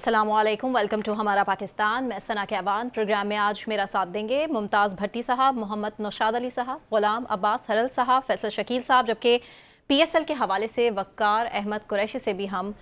अस्सलामुअलैकुम, welcome to हमारा पाकिस्तान। मैं सना कहवान। प्रोग्राम में आज मेरा साथ देंगे मुमताज़ भट्टी साहब, मोहम्मद नौशाद अली साहब, गुलाम अब्बास हरल साहब, फैसल शकील साहब, जबकि PSL के हवाले से वक्कार अहमद कुरैशी से भी हम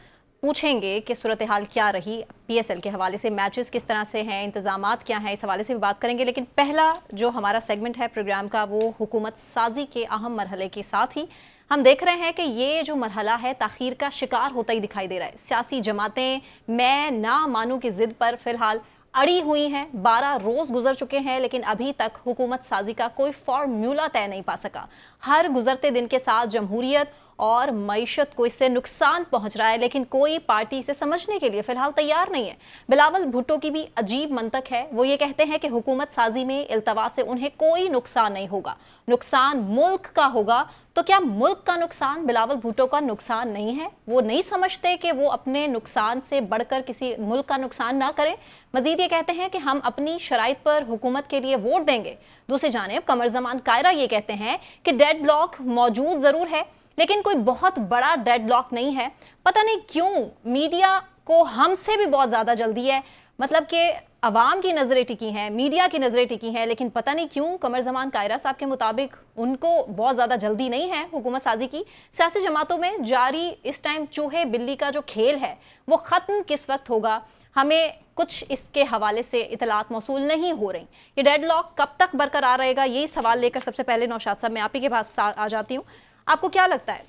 पूछेंगे कि सूरत हाल क्या रही PSL के हवाले से, मैचेस किस तरह से हैं, इंतज़ामात क्या हैं, इस हवाले से भी बात करेंगे। लेकिन पहला जो हमारा सेगमेंट है प्रोग्राम का वो हुकूमत साजी के अहम मरहले के साथ ही हम देख रहे हैं कि ये जो मरहला है ताख़ीर का शिकार होता ही दिखाई दे रहा है। सियासी जमातें मैं ना मानूं की ज़िद पर फ़िलहाल अड़ी हुई हैं। 12 रोज़ गुजर चुके हैं लेकिन अभी तक हुकूमत साजी का कोई फार्मूला तय नहीं पा सका। हर गुजरते दिन के साथ जमहूरियत और मईशत को इससे नुकसान पहुंच रहा है, लेकिन कोई पार्टी इसे समझने के लिए फिलहाल तैयार नहीं है। बिलावल भुट्टो की भी अजीब मंतक है। वो ये कहते हैं कि हुकूमत साजी में इल्तवा से उन्हें कोई नुकसान नहीं होगा, नुकसान मुल्क का होगा। तो क्या मुल्क का नुकसान बिलावल भुट्टो का नुकसान नहीं है? वो नहीं समझते कि वो अपने नुकसान से बढ़कर किसी मुल्क का नुकसान ना करें। मजीद ये कहते हैं कि हम अपनी शराइत पर हुकूमत के लिए वोट देंगे। दूसरी जानिब कमर जमान कायरा ये कहते हैं कि डेडलॉक मौजूद जरूर है लेकिन कोई बहुत बड़ा डेडलॉक नहीं है। पता नहीं क्यों मीडिया को हमसे भी बहुत ज़्यादा जल्दी है, मतलब कि अवाम की नज़रें टिकी हैं, मीडिया की नज़रें टिकी हैं, लेकिन पता नहीं क्यों कमर जमान कायरा साहब के मुताबिक उनको बहुत ज़्यादा जल्दी नहीं है हुकूमत साजी की। सियासी जमातों में जारी इस टाइम चूहे बिल्ली का जो खेल है वो ख़त्म किस वक्त होगा, हमें कुछ इसके हवाले से इतलात मौसूल नहीं हो रही। ये डेडलॉक कब तक बरकरार रहेगा, यही सवाल लेकर सबसे पहले नौशाद साहब मैं आप ही के पास आ जाती हूँ। आपको क्या लगता है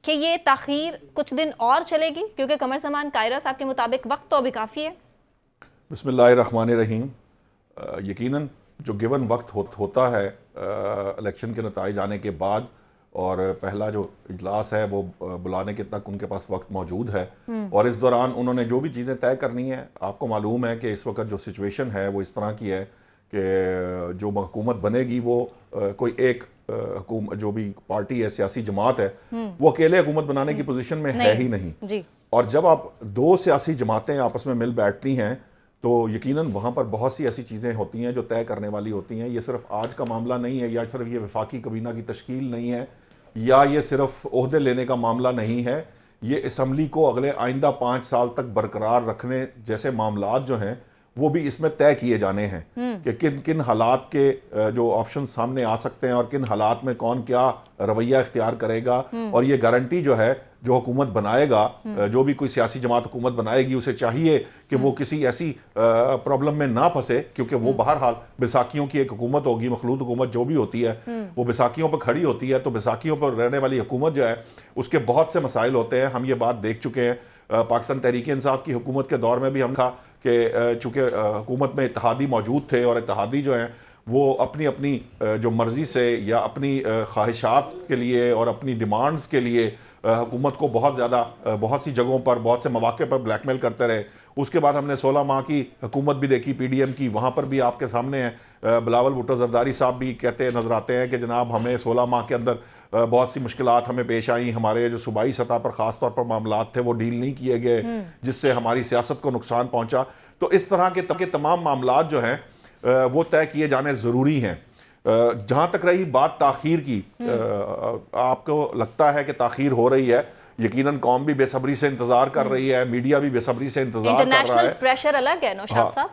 कि ये ताख़ीर कुछ दिन और चलेगी? क्योंकि कमर जमान कायरा साहब के मुताबिक वक्त तो अभी काफ़ी है। बिस्मिल्लाहिर्रहमानिर्रहीम। यकीनन जो गिवन वक्त होता है इलेक्शन के नताइज आने के बाद, और पहला जो इजलास है वो बुलाने के तक उनके पास वक्त मौजूद है, और इस दौरान उन्होंने जो भी चीज़ें तय करनी है। आपको मालूम है कि इस वक्त जो सिचुएशन है वो इस तरह की है कि जो हुकूमत बनेगी वो कोई एक जो भी पार्टी है, सियासी जमात है, वो अकेले हुकूमत बनाने की पोजीशन में है ही नहीं जी। और जब आप दो सियासी जमातें आपस में मिल बैठती हैं तो यकीनन वहाँ पर बहुत सी ऐसी चीज़ें होती हैं जो तय करने वाली होती हैं। ये सिर्फ आज का मामला नहीं है, या सिर्फ ये वफाकी कबीना की तश्कील नहीं है, या ये सिर्फ ओहदे लेने का मामला नहीं है। ये असम्बली को अगले आइंदा 5 साल तक बरकरार रखने जैसे मामलात जो हैं वो भी इसमें तय किए जाने हैं कि किन किन हालात के जो ऑप्शन सामने आ सकते हैं और किन हालात में कौन क्या रवैया इख्तियार करेगा। और ये गारंटी जो है जो हुकूमत बनाएगा, जो भी कोई सियासी जमात हुकूमत बनाएगी, उसे चाहिए कि वो किसी ऐसी प्रॉब्लम में ना फंसे, क्योंकि वो बहरहाल बैसाखियों की एक हुकूमत होगी। मखलूत हुकूमत जो भी होती है वो बैसाखियों पर खड़ी होती है, तो बैसाखियों पर रहने वाली हुकूमत जो है उसके बहुत से मसाइल होते हैं। हम ये बात देख चुके हैं पाकिस्तान तहरीक इंसाफ की हुकूमत के दौर में भी। हम था कि चूँकि हुकूमत में इत्तेहादी मौजूद थे और इत्तेहादी जो हैं वो अपनी अपनी जो मर्ज़ी से या अपनी ख्वाहिशात के लिए और अपनी डिमांड्स के लिए हुकूमत को बहुत सी जगहों पर, बहुत से मौक़े पर ब्लैकमेल करते रहे। उसके बाद हमने 16 माह की हुकूमत भी देखी PDM की। वहाँ पर भी आपके सामने है बिलावल भुट्टो जरदारी साहब भी कहते नज़र आते हैं कि जनाब हमें 16 माह के अंदर बहुत सी मुश्किलात हमें पेश आई, हमारे जो सूबाई सतह पर ख़ास तौर पर मामलात थे वो डील नहीं किए गए, जिससे हमारी सियासत को नुकसान पहुँचा। तो इस तरह के तमाम मामलात जो हैं वो तय किए जाने ज़रूरी हैं। जहाँ तक रही बात ताख़ीर की, आपको लगता है कि ताख़ीर हो रही है? यकीनन कौम भी बेसब्री से इंतजार कर रही है, मीडिया भी बेसब्री से इंतजार कर रहा है। इंटरनेशनल प्रेशर अलग है नौशाद साहब,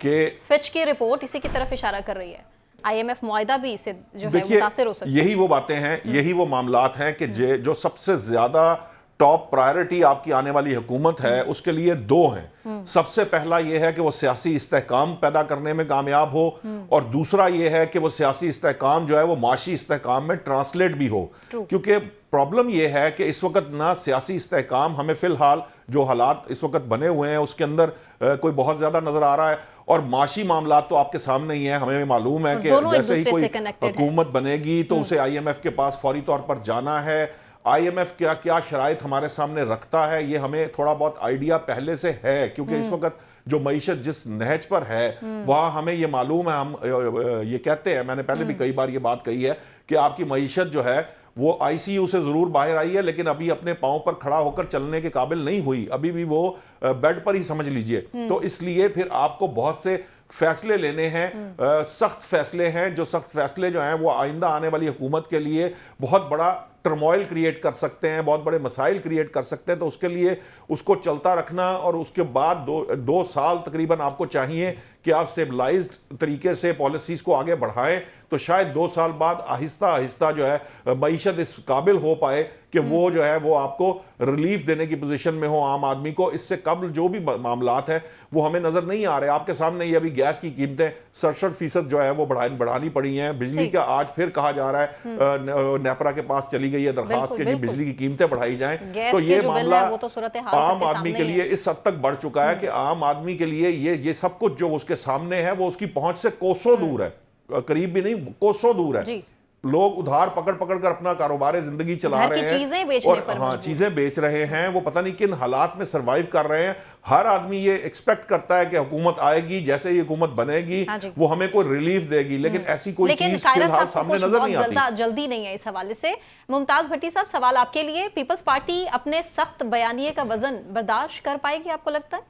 फिच की रिपोर्ट इसी की तरफ इशारा कर रही है, IMF मुआहिदा भी इससे जो है मुतासिर हो सकता है। यही वो बातें हैं, यही वो मामलात हैं कि जो सबसे ज्यादा टॉप प्रायोरिटी आपकी आने वाली हुकूमत है उसके लिए दो हैं। सबसे पहला ये है कि वो सियासी इस्तेहकाम पैदा करने में कामयाब हो, और दूसरा ये है कि वो सियासी इस्तेहकाम जो है वो माशी इस्तेहकाम में ट्रांसलेट भी हो। क्योंकि प्रॉब्लम ये है कि इस वक्त ना सियासी इस्तेहकाम हमें फिलहाल जो हालात इस वक्त बने हुए हैं उसके अंदर कोई बहुत ज्यादा नजर आ रहा है, और माशी मामला तो आपके सामने ही है। हमें मालूम है कि जैसे ही कोई हुकूमत बनेगी तो उसे IMF के पास फौरी तौर पर जाना है। IMF क्या क्या शराइत हमारे सामने रखता है ये हमें थोड़ा बहुत आइडिया पहले से है, क्योंकि इस वक्त जो मईशत जिस नहज पर है वहाँ हमें ये मालूम है। हम ये कहते हैं, मैंने पहले भी कई बार ये बात कही है कि आपकी मईशत जो है वो ICU से ज़रूर बाहर आई है, लेकिन अभी अपने पाँव पर खड़ा होकर चलने के काबिल नहीं हुई, अभी भी वो बेड पर ही समझ लीजिए। तो इसलिए फिर आपको बहुत से फैसले लेने हैं, सख्त फैसले हैं, जो सख्त फैसले जो हैं वो आइंदा आने वाली हुकूमत के लिए बहुत बड़ा टर्मोइल क्रिएट कर सकते हैं, बहुत बड़े मसाइल क्रिएट कर सकते हैं। तो उसके लिए उसको चलता रखना और उसके बाद दो साल तकरीबन आपको चाहिए कि आप स्टेबलाइज्ड तरीके से पॉलिसीज को आगे बढ़ाएं। तो शायद 2 साल बाद आहिस्ता आहिस्ता जो है मईशत इस काबिल हो पाए कि वो जो है वो आपको रिलीफ देने की पोजीशन में हो आम आदमी को। इससे कबल जो भी मामलात हैं वो हमें नजर नहीं आ रहे। आपके सामने ये अभी गैस की कीमतें 67% जो है वो बढ़ानी पड़ी हैं। बिजली का आज फिर कहा जा रहा है नेपरा के पास चली गई है दरखास्त कि बिजली की कीमतें बढ़ाई जाएं। तो ये मामला आम आदमी के लिए इस हद तक बढ़ चुका है कि आम आदमी के लिए ये सब कुछ जो उसके सामने है वो उसकी पहुंच से कोसों दूर है, करीब भी नहीं, कोसों दूर है। लोग उधार पकड़ पकड़ कर अपना कारोबार जिंदगी चला रहे हैं और चीजें बेच रहे हैं। वो पता नहीं किन हालात में सरवाइव कर रहे हैं। हर आदमी ये एक्सपेक्ट करता है कि हुकूमत आएगी, जैसे ये हुकूमत बनेगी वो हमें कोई रिलीफ देगी, लेकिन ऐसी कोई चीज फिलहाल सामने नजर नहीं आती। जल्दी नहीं है इस हवाले से। मुमताज भट्टी साहब, सवाल आपके लिए, पीपल्स पार्टी अपने सख्त बयानिए का वजन बर्दाश्त कर पाएगी आपको लगता है?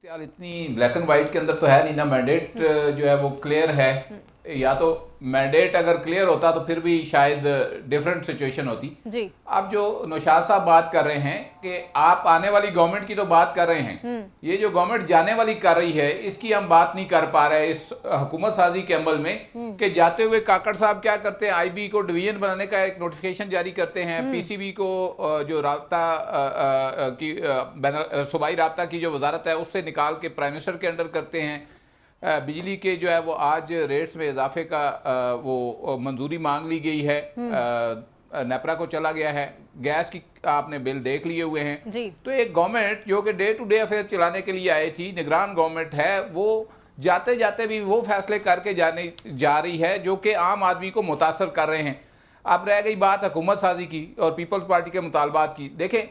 इतनी ब्लैक एंड व्हाइट के अंदर तो है नहीं ना। मैंडेट जो है वो क्लियर है, या तो मैंडेट अगर क्लियर होता तो फिर भी शायद डिफरेंट सिचुएशन होती जी। अब जो नौशाद साहब बात कर रहे हैं कि आप आने वाली गवर्नमेंट की तो बात कर रहे हैं, ये जो गवर्नमेंट जाने वाली कर रही है इसकी हम बात नहीं कर पा रहे इस हुकूमत साजी के अमल में। कि जाते हुए काकड़ साहब क्या करते हैं, IB को डिवीजन बनाने का एक नोटिफिकेशन जारी करते हैं, PCB को जो राब्ता की सूबाई राब्ता की जो वजारत है उससे निकाल के प्राइम मिनिस्टर के अंडर करते हैं। बिजली के जो है वो आज रेट्स में इजाफे का वो मंजूरी मांग ली गई है, नेपरा को चला गया है। गैस की आपने बिल देख लिए हुए हैं जी। तो एक गवर्नमेंट जो कि डे टू डे अफेयर चलाने के लिए आई थी, निगरान गवर्नमेंट है, वो जाते जाते भी वो फैसले करके जाने जा रही है जो कि आम आदमी को मुतासर कर रहे हैं। अब रह गई बात हुकूमत साजी की और पीपल्स पार्टी के मुतालबात की। देखें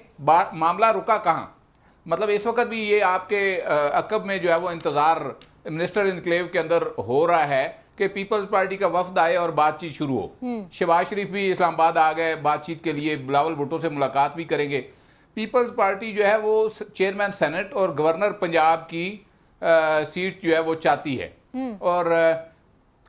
मामला रुका कहाँ, मतलब इस वक्त भी ये आपके अकब में जो है वो इंतजार मिनिस्टर इनक्लेव के अंदर हो रहा है कि पीपल्स पार्टी का वफद आए और बातचीत शुरू हो। शहबाज शरीफ भी इस्लामाबाद आ गए बातचीत के लिए, बिलावल भुट्टो से मुलाकात भी करेंगे। पीपल्स पार्टी जो है वो चेयरमैन सेनेट और गवर्नर पंजाब की सीट जो है वो चाहती है। और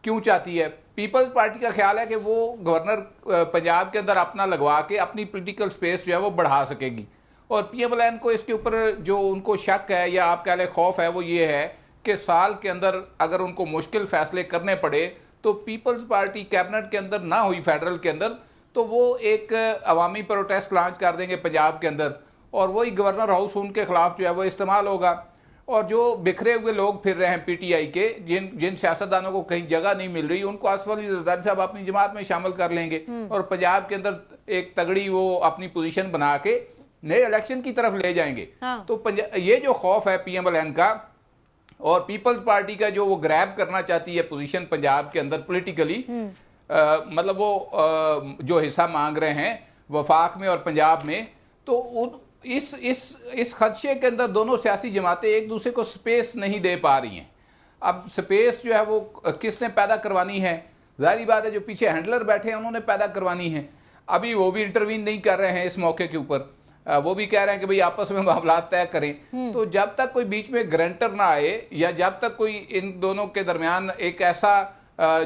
क्यों चाहती है? पीपल्स पार्टी का ख्याल है कि वो गवर्नर पंजाब के अंदर अपना लगवा के अपनी पॉलिटिकल स्पेस जो है वो बढ़ा सकेगी। और PMLN को इसके ऊपर जो उनको शक है या आप कह लें खौफ है वो ये है कि साल के अंदर अगर उनको मुश्किल फैसले करने पड़े तो पीपल्स पार्टी कैबिनेट के अंदर ना हुई फेडरल के अंदर तो वो एक अवामी प्रोटेस्ट लॉन्च कर देंगे पंजाब के अंदर और वही गवर्नर हाउस उनके खिलाफ जो है वो इस्तेमाल होगा। और जो बिखरे हुए लोग फिर रहे हैं PTI के, जिन सियासतदानों को कहीं जगह नहीं मिल रही, उनको आसिफ अली जरदारी साहब अपनी जमात में शामिल कर लेंगे और पंजाब के अंदर एक तगड़ी वो अपनी पोजीशन बना के नए इलेक्शन की तरफ ले जाएंगे। तो ये जो खौफ है PMLN का और पीपल्स पार्टी का जो वो ग्रैब करना चाहती है पोजीशन पंजाब के अंदर पॉलिटिकली, मतलब वो जो हिस्सा मांग रहे हैं वफाक में और पंजाब में, तो इस खदशे के अंदर दोनों सियासी जमातें एक दूसरे को स्पेस नहीं दे पा रही हैं। अब स्पेस जो है वो किसने पैदा करवानी है? जाहिर बात है जो पीछे हैंडलर बैठे हैं उन्होंने पैदा करवानी है। अभी वो भी इंटरवीन नहीं कर रहे हैं इस मौके के ऊपर, वो भी कह रहे हैं कि भाई आपस में मामला तय करें। तो जब तक कोई बीच में ग्रंटर ना आए या जब तक कोई इन दोनों के दरमियान एक ऐसा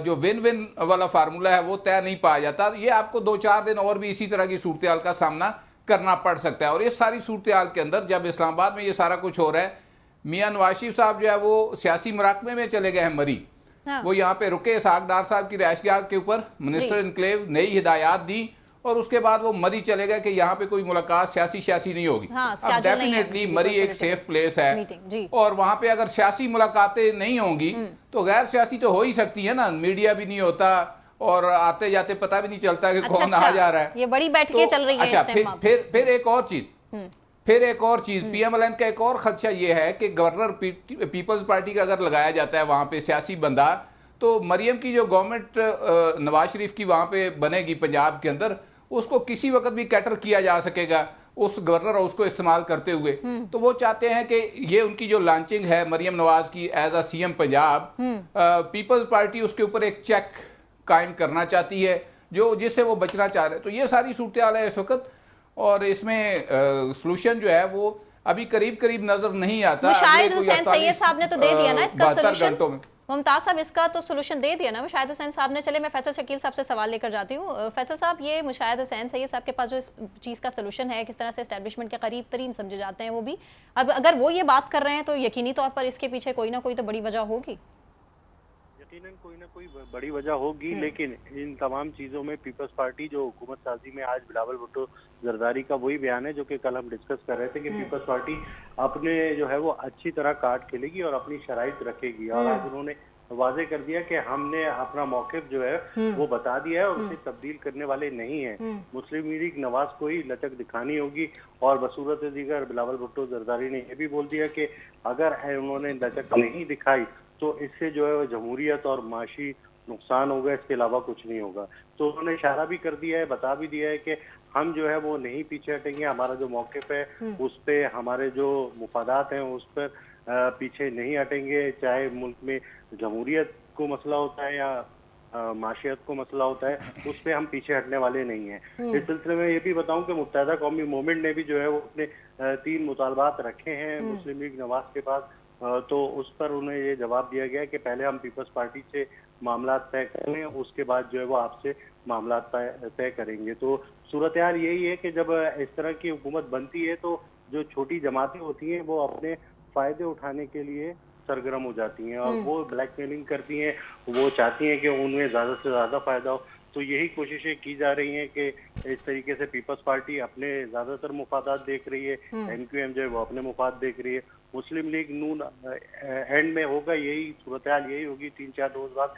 जो विन विन वाला फार्मूला है वो तय नहीं पाया जाता, ये आपको 2-4 दिन और भी इसी तरह की सूरत हाल का सामना करना पड़ सकता है। और इस सारी सूरत हाल के अंदर जब इस्लामाबाद में ये सारा कुछ हो रहा है, मियां नवाज शरीफ साहब जो है वो सियासी मुराकबे में चले गए हैं मरी। वो यहाँ पे रुके इसहाक डार साहब की रिहाइशगाह के ऊपर, मिनिस्टर इनक्लेव नई हिदायत दी और उसके बाद वो मरी चले गए कि यहाँ पे कोई मुलाकात सियासी नहीं होगी। अब डेफिनेटली मरी एक सेफ प्लेस है और वहां पे अगर सियासी मुलाकातें नहीं होंगी तो गैर सियासी तो हो ही सकती है ना, मीडिया भी नहीं होता और आते जाते पता भी नहीं चलता कि कौन आ जा रहा है। ये बड़ी बैठकें चल रही हैं। अच्छा, फिर एक और चीज PMLN का एक और खदशा ये है कि गवर्नर पीपल्स पार्टी का अगर लगाया जाता है वहां पे सियासी बंदा, तो मरियम की जो गवर्नमेंट नवाज शरीफ की वहां पे बनेगी पंजाब के अंदर, उसको किसी वक्त भी कैटर किया जा सकेगा उस गवर्नर हाउस को इस्तेमाल करते हुए। तो वो चाहते हैं कि ये उनकी जो लॉन्चिंग है मरियम नवाज की as a CM Punjab, Peoples Party उसके ऊपर एक चेक कायम करना चाहती है जिससे वो बचना चाह रहे हैं। तो ये सारी सूरत हाल है इस वक्त और इसमें सोल्यूशन जो है वो अभी करीब नजर नहीं आता। शाहिद हुसैन सैयद साहब ने तो दे दिया ना इसका सोल्यूशन। मुमताज साहब, इसका तो सोल्यूशन दे दिया ना मुशाहिद हुसैन साहब ने। चले मैं फैसल शकील साहब से सवाल लेकर जाती हूँ। फैसल साहब, ये मुशाहिद हुसैन सैयद साहब के पास जो इस चीज़ का सोल्यूशन है, किस तरह से एस्टैब्लिशमेंट के करीब तरीन समझे जाते हैं वो भी, अब अगर वो ये बात कर रहे हैं तो यकीनी तौर पर इसके पीछे कोई ना कोई तो बड़ी वजह होगी। यकीनन कोई ना कोई बड़ी वजह होगी, लेकिन इन तमाम चीज़ों में पीपल्स पार्टी जो हुकूमत साजी में आज बिलावल भुट्टो जरदारी का वही बयान है जो कि कल हम डिस्कस कर रहे थे कि पीपल्स पार्टी अपने जो है वो अच्छी तरह कार्ड खेलेगी और अपनी शराइत रखेगी। और आज उन्होंने वाजे कर दिया कि हमने अपना मौक़िफ़ जो है वो बता दिया है और उसे तब्दील करने वाले नहीं है। मुस्लिम लीग नवाज को ही लचक दिखानी होगी। और बसूरत दीगर बिलावल भुट्टो जरदारी ने यह भी बोल दिया कि अगर उन्होंने लचक नहीं दिखाई तो इससे जो है वो जमहूरियत और माशी नुकसान होगा, इसके अलावा कुछ नहीं होगा। तो उन्होंने इशारा भी कर दिया है, बता भी दिया है कि हम जो है वो नहीं पीछे हटेंगे, हमारा जो मौक़िफ़ है उस पे, हमारे जो मुफादात हैं उस पर पीछे नहीं हटेंगे। चाहे मुल्क में जमहूरियत को मसला होता है या माशियत को मसला होता है, उस पर हम पीछे हटने वाले नहीं हैं। इस सिलसिले में ये भी बताऊं कि मुत्तहिदा कौमी मूवमेंट ने भी जो है वो अपने 3 मुतालबात रखे हैं मुस्लिम लीग नवाज के पास। तो उस पर उन्हें ये जवाब दिया गया कि पहले हम पीपल्स पार्टी से मामला तय कर लें, उसके बाद जो है वो आपसे मामला तय करेंगे। तो सूरत हाल यही है कि जब इस तरह की हुकूमत बनती है तो जो छोटी जमातें होती हैं वो अपने फ़ायदे उठाने के लिए सरगर्म हो जाती हैं और वो ब्लैकमेलिंग करती हैं, वो चाहती हैं कि उनमें ज़्यादा से ज़्यादा फ़ायदा हो। तो यही कोशिशें की जा रही हैं कि इस तरीके से पीपल्स पार्टी अपने ज़्यादातर मुफादात देख रही है, NQM जो है वो अपने मुफाद देख रही है, मुस्लिम लीग नून एंड में होगा यही सूरत हाल यही होगी 3-4 रोज बाद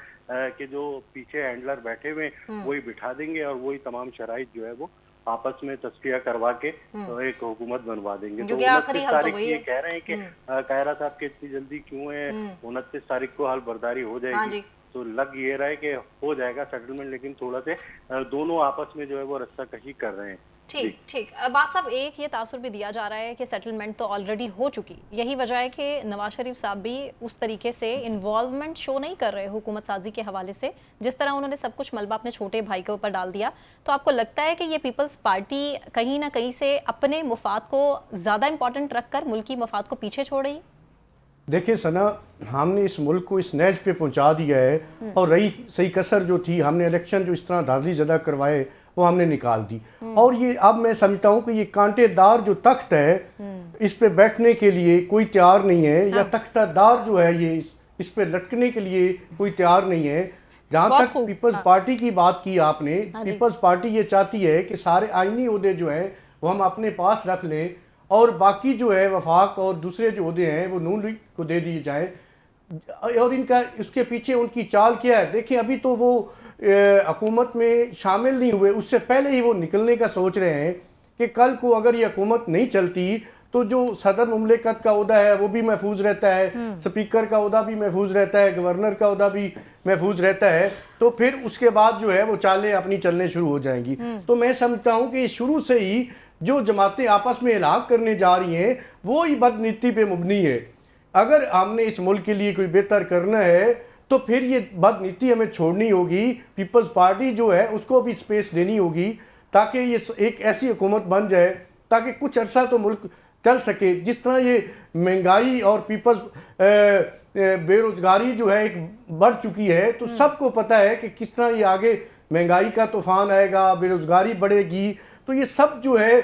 कि जो पीछे हैंडलर बैठे हुए वही बिठा देंगे और वही तमाम शराइत जो है वो आपस में तस्किया करवा के तो एक हुकूमत बनवा देंगे। तो 29 तारीख ये कह रहे हैं कि कायरा साहब के इतनी जल्दी क्यों है, 29 तारीख को हाल बर्दारी हो जाएगी। तो लग ये रहा है कि हो जाएगा सेटलमेंट, लेकिन थोड़ा से दोनों आपस में जो है वो रस्सा कशी कर रहे हैं। ठीक। अब्बास साहब, एक ये तासुर भी दिया जा रहा है कि सेटलमेंट तो ऑलरेडी हो चुकी, यही वजह है कि नवाज शरीफ साहब भी उस तरीके से इन्वॉल्वमेंट शो नहीं कर रहे हुकूमत साजी के हवाले से, जिस तरह उन्होंने सब कुछ मलबा अपने छोटे भाई के ऊपर डाल दिया। तो आपको लगता है कि ये पीपल्स पार्टी कहीं ना कहीं से अपने मुफाद को ज़्यादा इंपॉर्टेंट रखकर मुल्की मफाद को पीछे छोड़ रही? देखिए सना, हमने इस मुल्क को इस नैज पे पहुंचा दिया है और रही सही कसर जो थी, हमने इलेक्शन जो इस तरह धांधली ज़दा करवाए वो हमने निकाल दी। और ये अब मैं समझता हूँ कि ये कांटेदार जो तख्त है इस पे बैठने के लिए कोई तैयार नहीं है, या तख्तादार जो है ये इस पे लटकने के लिए कोई तैयार नहीं है। जहाँ तक पीपल्स पार्टी की बात की आपने, पीपल्स पार्टी ये चाहती है कि सारे आईनी ओहदे जो हैं वो हम अपने पास रख लें और बाकी जो है वफाक और दूसरे जो ओहदे हैं वो नून लीग को दे दिए जाएँ। और इनका उसके पीछे उनकी चाल क्या है, देखिए अभी तो वो हुकूमत में शामिल नहीं हुए, उससे पहले ही वो निकलने का सोच रहे हैं कि कल को अगर ये हुकूमत नहीं चलती तो जो सदर मुमलिकत का ओहदा है वो भी महफूज रहता है, स्पीकर का ओहदा भी महफूज रहता है, गवर्नर का ओहदा भी महफूज रहता है। तो फिर उसके बाद जो है वो चालें अपनी चलने शुरू हो जाएंगी। तो मैं समझता हूँ कि शुरू से ही जो जमातें आपस में इलाक़ करने जा रही हैं वो ही बदनीति पे मुबनी है। अगर हमने इस मुल्क के लिए कोई बेहतर करना है तो फिर ये बदनीति हमें छोड़नी होगी। पीपल्स पार्टी जो है उसको भी स्पेस देनी होगी ताकि ये एक ऐसी हुकूमत बन जाए ताकि कुछ अरसा तो मुल्क चल सके। जिस तरह ये महंगाई और पीपल्स बेरोज़गारी जो है एक बढ़ चुकी है, तो सबको पता है कि किस तरह ये आगे महंगाई का तूफान आएगा, बेरोज़गारी बढ़ेगी। तो ये सब जो है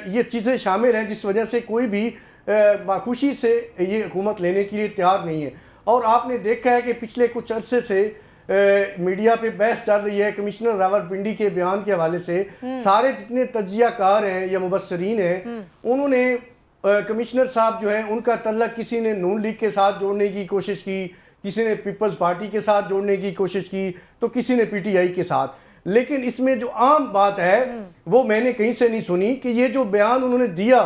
ये चीज़ें शामिल हैं जिस वजह से कोई भी बाखुशी से ये हुकूमत लेने के लिए तैयार नहीं है। और आपने देखा है कि पिछले कुछ अरसे से मीडिया पे बहस चल रही है कमिश्नर रावलपिंडी के बयान के हवाले से। सारे जितने तज्जियाकार हैं या मुबस्सरीन हैं उन्होंने कमिश्नर साहब जो हैं उनका तल्लक किसी ने नून लीग के साथ जोड़ने की कोशिश की, किसी ने पीपल्स पार्टी के साथ जोड़ने की कोशिश की, तो किसी ने PTI के साथ। लेकिन इसमें जो आम बात है वो मैंने कहीं से नहीं सुनी कि ये जो बयान उन्होंने दिया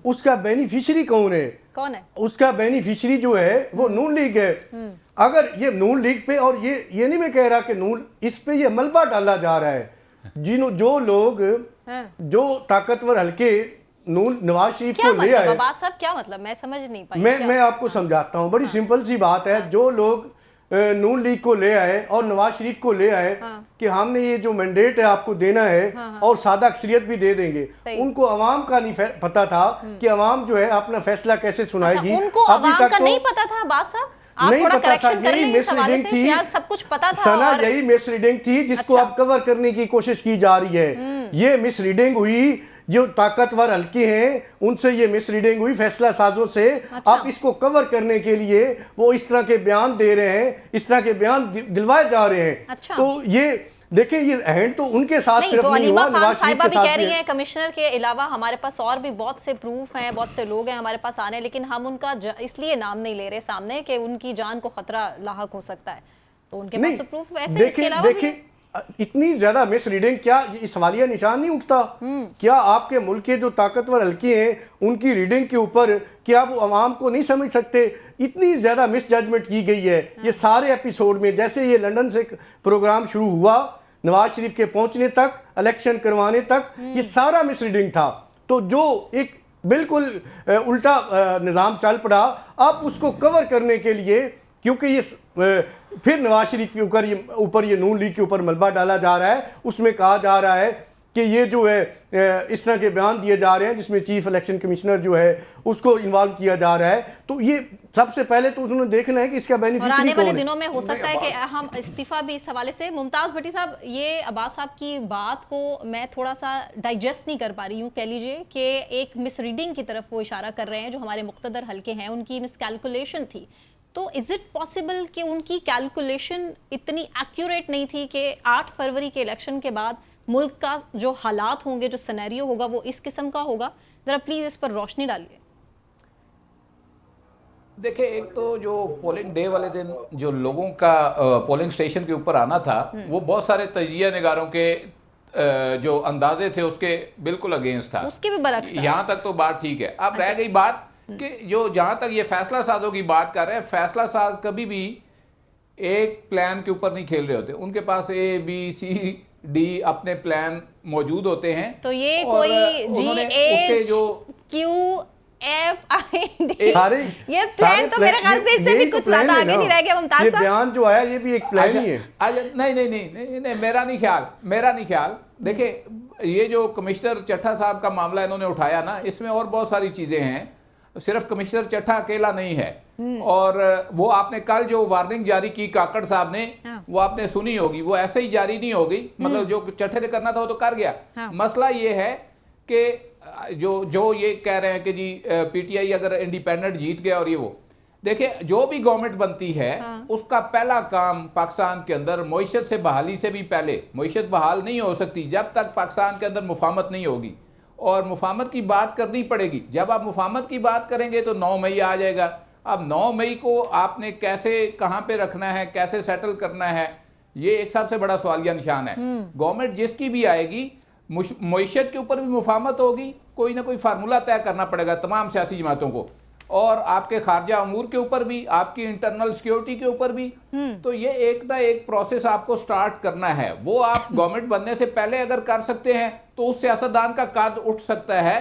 उसका बेनिफिशियरी कौन है? उसका बेनिफिशियरी जो है वो नून लीग है। अगर ये नून लीग पे, और ये नहीं मैं कह रहा कि नून इस पे ये मलबा डाला जा रहा है, जो लोग जो ताकतवर हल्के नून नवाज शरीफ को ले आए। क्या मतलब? मैं समझ नहीं पाई। मैं आपको समझाता हूँ, बड़ी सिंपल सी बात है। जो लोग नून लीग को ले आए और नवाज शरीफ को ले आए कि हमने ये जो मैंडेट है आपको देना है और सादा अक्सरियत भी दे देंगे, उनको अवाम का नहीं पता था कि अवाम जो है अपना फैसला कैसे सुनाएगी। उनको अवाम का नहीं पता था अब्बास साहब? आप नहीं थोड़ा पता था, करेक्शन कर यही लें इस हवाले मिसरीडिंग से, थी शायद सब कुछ पता था सना, और यही मिसरीडिंग थी जिसको अच्छा। अब कवर करने की कोशिश की जा रही है। ये मिसरीडिंग हुई जो ताकतवर हल्के हैं उनसे, ये मिसरीडिंग हुई फैसला साजों से। अच्छा। अब इसको कवर करने के लिए वो इस तरह के बयान दे रहे हैं, इस तरह के बयान दिलवाए जा रहे हैं। अच्छा। तो ये देखिए, ये हैंड तो उनके साथ नहीं, सिर्फ तो नहीं अलीमा हुआ, खान नवाज शरीफ साहिबा के भी साथ कह भी रही है। हैं कमिश्नर के अलावा हमारे पास और भी बहुत से प्रूफ हैं, बहुत से लोग हैं हमारे पास आने, लेकिन हम उनका इसलिए नाम नहीं ले रहे सामने कि उनकी जान को खतरा लाहक हो सकता है। तो उनके पास तो प्रूफ ऐसे इसके अलावा भी है। इतनी ज्यादा मिस रीडिंग, क्या इस सवालिया निशान नहीं उठता? क्या आपके मुल्क के जो ताकतवर हल्के हैं उनकी रीडिंग के ऊपर क्या वो अवाम को नहीं समझ सकते? इतनी ज्यादा मिस जजमेंट की गई है। ये सारे एपिसोड में, जैसे ये लंदन से प्रोग्राम शुरू हुआ, नवाज शरीफ के पहुंचने तक, इलेक्शन करवाने तक, ये सारा मिस रीडिंग था। तो जो एक बिल्कुल उल्टा निज़ाम चल पड़ा, अब उसको कवर करने के लिए, क्योंकि ये फिर नवाज शरीफ के ऊपर ये नून लीग के ऊपर मलबा डाला जा रहा है, उसमें कहा जा रहा है कि ये जो है इस तरह के बयान दिए जा रहे हैं जिसमें चीफ इलेक्शन कमिश्नर जो है उसको इन्वॉल्व किया जा रहा है। तो ये सबसे पहले तो उन्होंने देखना है कि इसका और बेनिफिशियरी आने वाले कौन है। दिनों में हो सकता है कि हम इस्तीफा भी इस हवाले से। मुमताज भट्टी साहब, ये अब्बास साहब की बात को मैं थोड़ा सा डाइजेस्ट नहीं कर पा रही हूँ, कह लीजिए कि एक मिसरीडिंग की तरफ वो इशारा कर रहे हैं। जो हमारे मुक्तदर हल्के हैं उनकी मिसकैलकुलेशन थी, तो इज इट पॉसिबल कि उनकी कैलकुलेशन इतनी एक्यूरेट नहीं थी कि 8 फरवरी के इलेक्शन के बाद मुल्क का जो हालात होंगे, जो सिनेरियो होगा, वो इस किस्म का होगा? जरा प्लीज इस पर रोशनी डालिए। देखिए, एक तो जो पोलिंग डे वाले दिन जो लोगों का पोलिंग स्टेशन के ऊपर आना था, वो बहुत सारे तजिया निगारों के जो अंदाजे थे उसके बिल्कुल अगेंस्ट था, उसके भी बरक्स था। यहाँ तक तो बात ठीक है। अब रह गई बात कि जो जहां तक ये फैसला साजों की बात कर रहे हैं, फैसला साज कभी भी एक प्लान के ऊपर नहीं खेल रहे होते। उनके पास A, B, C, D अपने प्लान मौजूद होते हैं। तो ये और कोई उन्होंने उसके जो GHQFID सारे ये प्लान तो मेरे ख्याल से इससे भी कुछ ज्यादा आगे नहीं रह गया। मुमताज ये साहब, बयान जो आया ये भी एक प्लान ही है। नहीं, मेरा नहीं ख्याल। देखिए, ये जो कमिश्नर चट्टा साहब का मामला इन्होंने उठाया ना, इसमें और बहुत सारी चीजें हैं, सिर्फ कमिश्नर चट्टा अकेला नहीं है। और वो आपने कल जो वार्निंग जारी की काकड़ साहब ने, वो आपने सुनी होगी, वो ऐसे ही जारी नहीं होगी। मतलब जो चट्टे ने करना था वो तो कर गया। मसला ये है कि जो ये कह रहे हैं कि जी PTI अगर इंडिपेंडेंट जीत गया और ये वो, देखिए जो भी गवर्नमेंट बनती है उसका पहला काम पाकिस्तान के अंदर मईशत से बहाली से भी पहले, मईशत बहाल नहीं हो सकती जब तक पाकिस्तान के अंदर मुफाहमत नहीं होगी, और मुफाहमत की बात करनी पड़ेगी। जब आप मुफाहमत की बात करेंगे तो 9 मई आ जाएगा। अब 9 मई को आपने कैसे, कहां पे रखना है, कैसे सेटल करना है, ये एक सबसे बड़ा सवालिया निशान है। गवर्नमेंट जिसकी भी आएगी, मईशत के ऊपर भी मुफाहमत होगी, कोई ना कोई फार्मूला तय करना पड़ेगा तमाम सियासी जमातों को, और आपके खारजा अमूर के ऊपर भी, आपकी इंटरनल सिक्योरिटी के ऊपर भी। तो ये एक ना एक प्रोसेस आपको स्टार्ट करना है। वो आप गवर्नमेंट बनने से पहले अगर कर सकते हैं तो उस सियासतदान का कद उठ सकता है,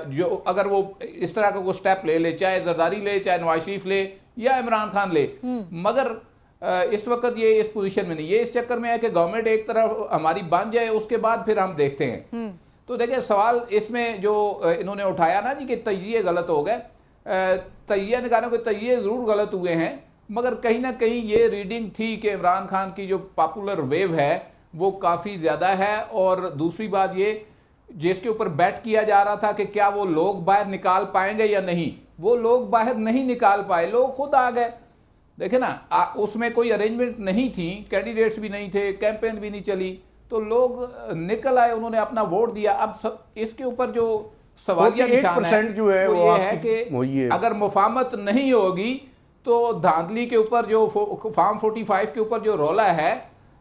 जो अगर वो इस तरह का कोई स्टेप ले, चाहे जरदारी ले, चाहे नवाज शरीफ ले, या इमरान खान ले। मगर इस वक्त ये इस पोजीशन में नहीं, ये इस चक्कर में है कि गवर्नमेंट एक तरफ हमारी बन जाए, उसके बाद फिर हम देखते हैं। तो देखिए, सवाल इसमें जो इन्होंने उठाया ना जी कि तजिए गलत हो गए, तजिया निकालों के तजिए जरूर गलत हुए हैं, मगर कहीं ना कहीं ये रीडिंग थी कि इमरान खान की जो पॉपुलर वेव है वो काफ़ी ज़्यादा है। और दूसरी बात ये, जिसके ऊपर बैट किया जा रहा था कि क्या वो लोग बाहर निकाल पाएंगे या नहीं, वो लोग बाहर नहीं निकाल पाए, लोग खुद आ गए। देखे ना, उसमें कोई अरेंजमेंट नहीं थी, कैंडिडेट्स भी नहीं थे, कैंपेन भी नहीं चली, तो लोग निकल आए, उन्होंने अपना वोट दिया। अब इसके ऊपर जो सवालिया निशान है जो है वो ये है कि अगर मुफाहमत नहीं होगी तो धांधली के ऊपर जो फार्म 45 के ऊपर जो रौला है,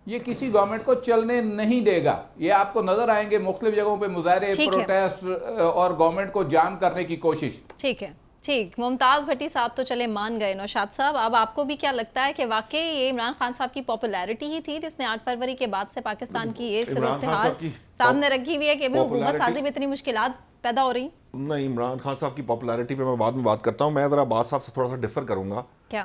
ये किसी गवर्नमेंट को चलने नहीं देगा। ये आपको नजर आएंगे मुख्तलिफ जगहों पे मुजाहरे, प्रोटेस्ट और गवर्नमेंट को जाम करने की कोशिश। ठीक है, ठीक। मुमताज भट्टी साहब तो चले मान गए। नौशाद साहब, अब आपको भी क्या लगता है कि वाकई ये इमरान खान साहब की पॉपुलैरिटी ही थी जिसने 8 फरवरी के बाद से पाकिस्तान की ये सूरत-ए-हाल सामने रखी हुई है कि हुकूमत साजी में इतनी मुश्किलात पैदा हो रही? नहीं, इमरान खान साहब की पॉपुलैरिटी पे मैं बाद में बात करता हूँ। मैं ज़रा अब्बास साहब से थोड़ा सा डिफर करूँगा। क्या?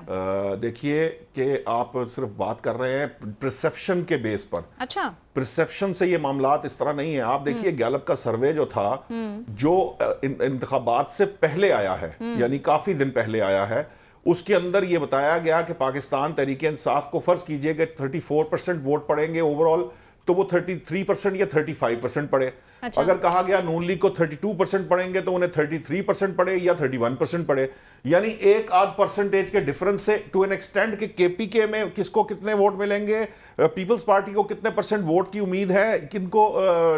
देखिए कि आप सिर्फ बात कर रहे हैं परसेप्शन के बेस पर। अच्छा, परसेप्शन से ये मामलात इस तरह नहीं है। आप देखिए गैलप का सर्वे जो था, जो इंतखाबात से पहले आया है, यानी काफी दिन पहले आया है, उसके अंदर ये बताया गया कि पाकिस्तान तहरीक इंसाफ को फर्ज कीजिएगा 34% वोट पड़ेंगे ओवरऑल, तो वो 33% या 35% पड़े। अच्छा। अगर कहा गया नून लीग को 32% पड़ेंगे तो उन्हें 33% पड़े या 31% पड़े, यानी एक आध परसेंटेज के डिफरेंस से टू एन एक्सटेंड कि केपीके में किसको कितने वोट मिलेंगे, पीपल्स पार्टी को कितने परसेंट वोट की उम्मीद है, किनको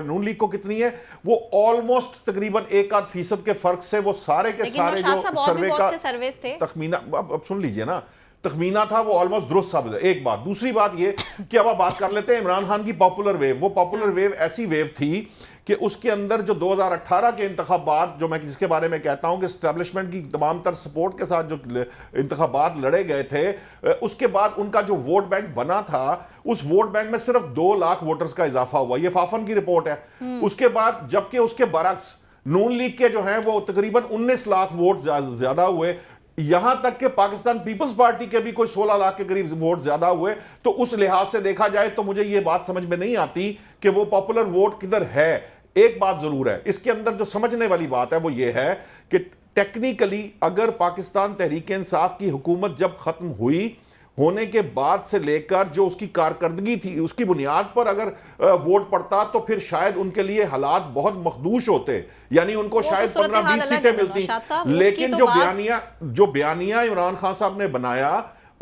नून लीग को कितनी है, वो ऑलमोस्ट तकरीबन एक आध फीसद के फर्क से वो सारे के सारे जो सर्वे का तखमीना, अब सुन लीजिए ना, तखमीना था वो ऑलमोस्ट दुरुस्त साबित है। एक बात। दूसरी बात ये कि अब आप बात कर लेते हैं इमरान खान की पॉपुलर वेव। वो पॉपुलर वेव ऐसी वेव थी कि उसके अंदर जो 2018 के इंतखाबात, जो मैं जिसके बारे में कहता हूं कि एस्टेब्लिशमेंट की तमाम तर सपोर्ट के साथ जो इंतखाबात लड़े गए थे, उसके बाद उनका जो वोट बैंक बना था, उस वोट बैंक में सिर्फ 2 लाख वोटर्स का इजाफा हुआ। ये फाफन की रिपोर्ट है। उसके बाद जबकि उसके बरक्स नून लीग के जो हैं वो तकरीबन 19 लाख वोट ज्यादा हुए, यहां तक कि पाकिस्तान पीपल्स पार्टी के भी कोई 16 लाख के करीब वोट ज्यादा हुए। तो उस लिहाज से देखा जाए तो मुझे यह बात समझ में नहीं आती कि वो पॉपुलर वोट किधर है। एक बात जरूर है, इसके अंदर जो समझने वाली बात है वो ये है कि टेक्निकली अगर पाकिस्तान तहरीक इंसाफ की हुकूमत जब खत्म हुई, होने के बाद से लेकर जो उसकी कारकर्दगी थी, उसकी बुनियाद पर अगर वोट पड़ता तो फिर शायद उनके लिए हालात बहुत मखदूश होते, यानी उनको शायद 15-20 सीटें मिलती। लेकिन जो बयानिया इमरान खान साहब ने बनाया,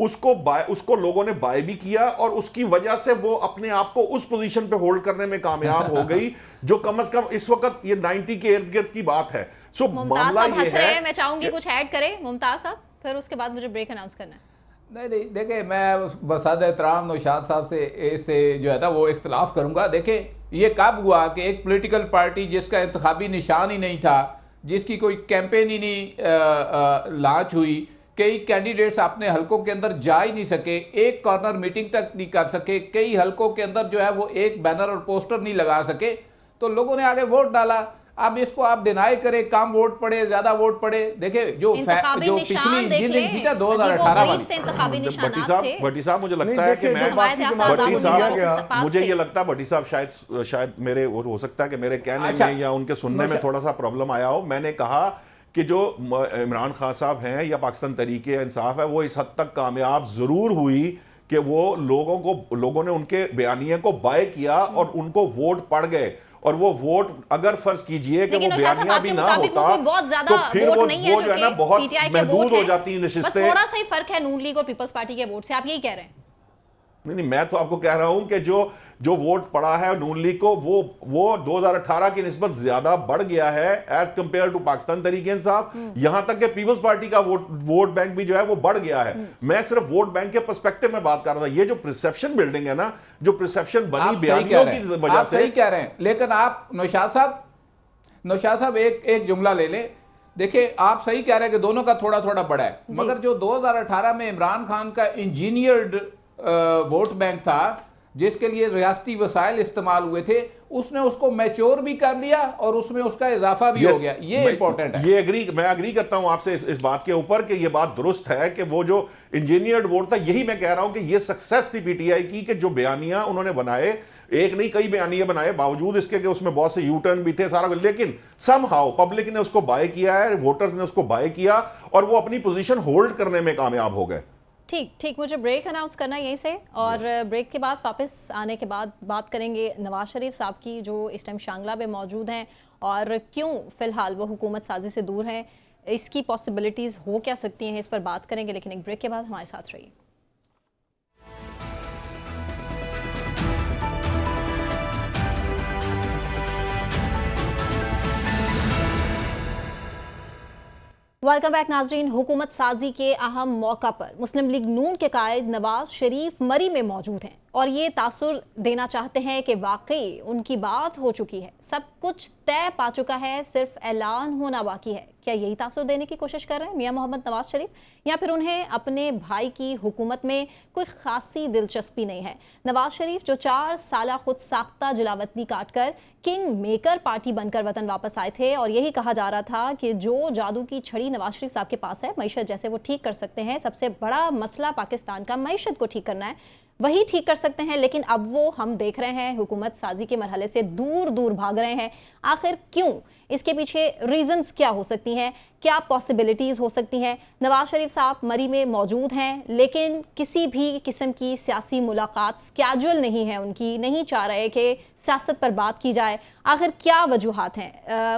उसको लोगों ने बाय भी किया और उसकी वजह से वो अपने आप को उस पोजीशन पे होल्ड करने में कामयाब हो गई, जो कम से कम इस वक्त ये 90 के इर्द गिर्द की बात है। सो मामला ये है, मैं चाहूंगी कुछ ऐड करें मुमताज साहब, फिर उसके बाद मुझे ब्रेक अनाउंस करना है। नहीं देखिए, मैं बसाद एहतराम नौशाद साहब से जो है ना वो इख्तलाफ करूंगा। देखिए, ये कब हुआ कि एक पॉलिटिकल पार्टी जिसका इंतखाबी निशान ही नहीं था, जिसकी कोई कैंपेन ही नहीं लॉन्च हुई, कई कैंडिडेट्स अपने हलकों के अंदर जा ही नहीं सके, एक कॉर्नर मीटिंग तक नहीं कर सके, कई हलकों के अंदर जो है वो एक बैनर और पोस्टर नहीं लगा सके, तो लोगों ने आगे वोट डाला। अब इसको आप डिनाई करें, कम वोट पड़े, ज्यादा वोट पड़े, देखिए जो पिछली जिन दिन थी ना 2018 में, भट्टी साहब मुझे लगता है कि मुझे ये लगता है भट्टी साहब शायद मेरे हो सकता है कि मेरे कहने में या उनके सुनने में थोड़ा सा प्रॉब्लम आया हो। मैंने कहा कि जो इमरान खान साहब हैं या पाकिस्तान तहरीक इंसाफ है, वो इस हद तक कामयाब जरूर हुई कि वो लोगों ने उनके बयानिए को बाय किया और उनको वोट पड़ गए। और वो वोट अगर फर्ज कीजिए कि वो बयानिया भी ना होता तो फिर वो जो है ना बहुत महदूद हो जाती नशिस्तें। थोड़ा सा ही फर्क है नून लीग और पीपल्स पार्टी के वोट से, आप यही कह रहे हैं? नहीं, मैं तो आपको कह रहा हूं कि जो वोट पड़ा है नून लीग को, वो 2018 की निस्बत ज्यादा बढ़ गया है as compare to Pakistan Tehreek Insaf. यहां तक कि पीपल्स पार्टी का वोट बैंक भी जो है वो बढ़ गया है। मैं सिर्फ वोट बैंक के पर्सपेक्टिव में बात कर रहा था। ये जो परसेप्शन बिल्डिंग है ना, जो परसेप्शन बनी बयानियों की वजह से, सही कह रहे हैं। लेकिन आप नौशाद साहब एक जुमला ले ले। देखिए, आप सही कह रहे हैं कि दोनों का थोड़ा थोड़ा बड़ा है, मगर जो 2018 में इमरान खान का इंजीनियर्ड वोट बैंक था, जिसके लिए रियासती वसाइल इस्तेमाल हुए थे, उसने उसको मैच्योर भी कर लिया और उसमें उसका इजाफा भी हो गया। ये इंपॉर्टेंट है। मैं एग्री करता हूं आपसे इस बात के ऊपर कि ये बात दुरुस्त है कि वो जो इंजीनियर्ड वोट था, यही मैं कह रहा हूं कि ये सक्सेस थी पीटीआई की कि जो बयानिया उन्होंने बनाए, एक नहीं कई बयानिए बनाए, बावजूद इसके कि उसमें बहुत से यू टर्न भी थे सारा, लेकिन समहाउ पब्लिक ने उसको बाय किया है, वोटर्स ने उसको बाय किया और वो अपनी पोजीशन होल्ड करने में कामयाब हो गए। ठीक, मुझे ब्रेक अनाउंस करना है यहीं से, और ब्रेक के बाद वापस आने के बाद बात करेंगे नवाज शरीफ साहब की, जो इस टाइम शांगला में मौजूद हैं और क्यों फिलहाल वो हुकूमत साजी से दूर हैं, इसकी पॉसिबिलिटीज़ हो क्या सकती हैं, इस पर बात करेंगे। लेकिन एक ब्रेक के बाद हमारे साथ रहिए। वेलकम बैक नाजरीन। हुकूमत साजी के अहम मौका पर मुस्लिम लीग नून के कायद नवाज शरीफ मरी में मौजूद हैं और ये तासुर देना चाहते हैं कि वाकई उनकी बात हो चुकी है, सब कुछ तय पा चुका है, सिर्फ ऐलान होना बाकी है। क्या यही तासुर देने की कोशिश कर रहे हैं मियां मोहम्मद नवाज शरीफ, या फिर उन्हें अपने भाई की हुकूमत में कोई खासी दिलचस्पी नहीं है? नवाज शरीफ जो 4 साल खुद साख्ता जलावतनी काटकर किंग मेकर पार्टी बनकर वतन वापस आए थे, और यही कहा जा रहा था कि जो जादू की छड़ी नवाज शरीफ साहब के पास है, मईशत जैसे वो ठीक कर सकते हैं, सबसे बड़ा मसला पाकिस्तान का मईशत को ठीक करना है, वही ठीक कर सकते हैं, लेकिन अब वो हम देख रहे हैं हुकूमत साजी के मरहले से दूर दूर भाग रहे हैं। आखिर क्यों? इसके पीछे रीजंस क्या हो सकती हैं, क्या पॉसिबिलिटीज़ हो सकती हैं? नवाज शरीफ साहब मरी में मौजूद हैं, लेकिन किसी भी किस्म की सियासी मुलाकात स्केजुअल नहीं है उनकी, नहीं चाह रहे कि सियासत पर बात की जाए। आखिर क्या वजूहात हैं?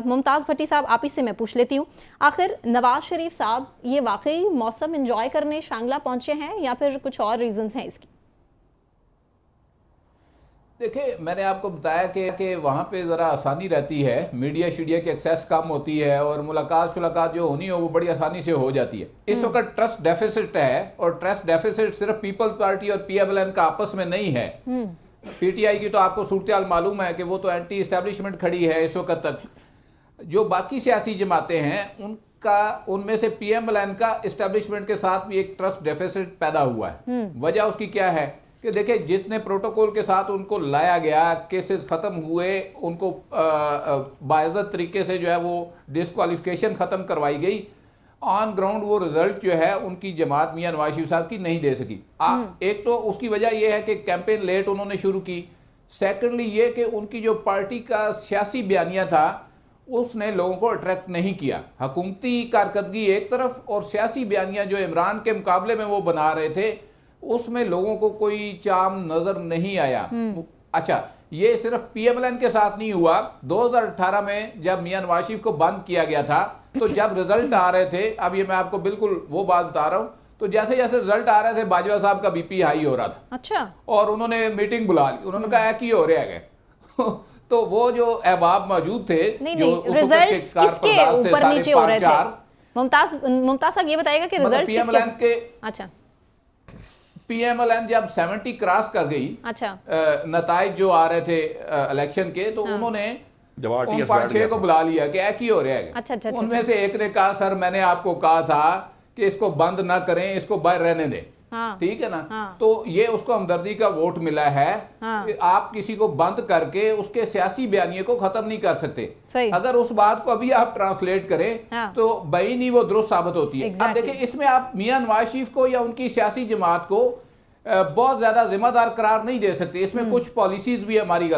मुमताज़ भट्टी साहब, आप ही से मैं पूछ लेती हूँ, आखिर नवाज शरीफ साहब ये वाकई मौसम इंजॉय करने शांगला पहुंचे हैं या फिर कुछ और रीजंस हैं इसकी? देखिए, मैंने आपको बताया कि वहाँ पे ज़रा आसानी रहती है, मीडिया शीडिया की एक्सेस कम होती है और मुलाकात जो होनी हो वो बड़ी आसानी से हो जाती है। इस वक्त ट्रस्ट डेफिसिट है, और ट्रस्ट डेफिसिट सिर्फ पीपल्स पार्टी और PMLN का आपस में नहीं है। PTI की तो आपको सूरत मालूम है कि वो तो एंटी इस्टेब्लिशमेंट खड़ी है इस वक्त तक। जो बाकी सियासी जमातें हैं उनमें से PMLN का इस्टेब्लिशमेंट के साथ भी एक ट्रस्ट डेफिसिट पैदा हुआ है। वजह उसकी क्या है कि देखिए, जितने प्रोटोकॉल के साथ उनको लाया गया, केसेस खत्म हुए, उनको बाइज्जत तरीके से जो है वो डिस्क्वालिफिकेशन खत्म करवाई गई, ऑन ग्राउंड वो रिजल्ट जो है उनकी जमात मियां नवाज शरीफ साहब की नहीं दे सकी। एक तो उसकी वजह यह है कि कैंपेन लेट उन्होंने शुरू की। सेकेंडली ये कि उनकी जो पार्टी का सियासी बयानिया था उसने लोगों को अट्रैक्ट नहीं किया। हुकूमती कारकर्दगी एक तरफ और सियासी बयानिया जो इमरान के मुकाबले में वो बना रहे थे उसमें लोगों को कोई चाम नजर नहीं आया। अच्छा, ये सिर्फ PMLN के साथ नहीं हुआ। 2018 में जब मियां नवाज शरीफ को बंद किया गया था, तो जब रिजल्ट आ रहे थे, अब ये मैं आपको बिल्कुल वो बात बता रहा हूं, तो जैसे जैसे रिजल्ट आ रहे थे बाजवा साहब का BP हाई हो रहा था। अच्छा। और उन्होंने मीटिंग बुला ली, उन्होंने कहा कि हो रहा है तो वो जो अहबाब मौजूद थे, नहीं, रिजल्ट्स किसके ऊपर नीचे हो रहे थे? मुमताज साहब ये बताइएगा कि रिजल्ट्स PMLN के। अच्छा, PMLN जब 70 क्रॉस कर गई, अच्छा, नताइज जो आ रहे थे इलेक्शन के, तो उन्होंने उन 5-6 को बुला लिया कि एक ही हो रहा है। अच्छा, उनमें से एक ने कहा, सर मैंने आपको कहा था कि इसको बंद ना करें, इसको बाहर रहने दें। ठीक है ना। तो ये उसको हमदर्दी का वोट मिला है कि आप किसी को बंद करके उसके सियासी बयानिए को खत्म नहीं कर सकते। अगर उस बात को अभी आप ट्रांसलेट करें तो नहीं वो दुरुस्त साबित होती है। अब देखिए, इसमें आप मियां नवाज शरीफ को या उनकी सियासी जमात को बहुत ज्यादा जिम्मेदार करार नहीं दे सकते। इसमें कुछ पॉलिसीज भी हमारी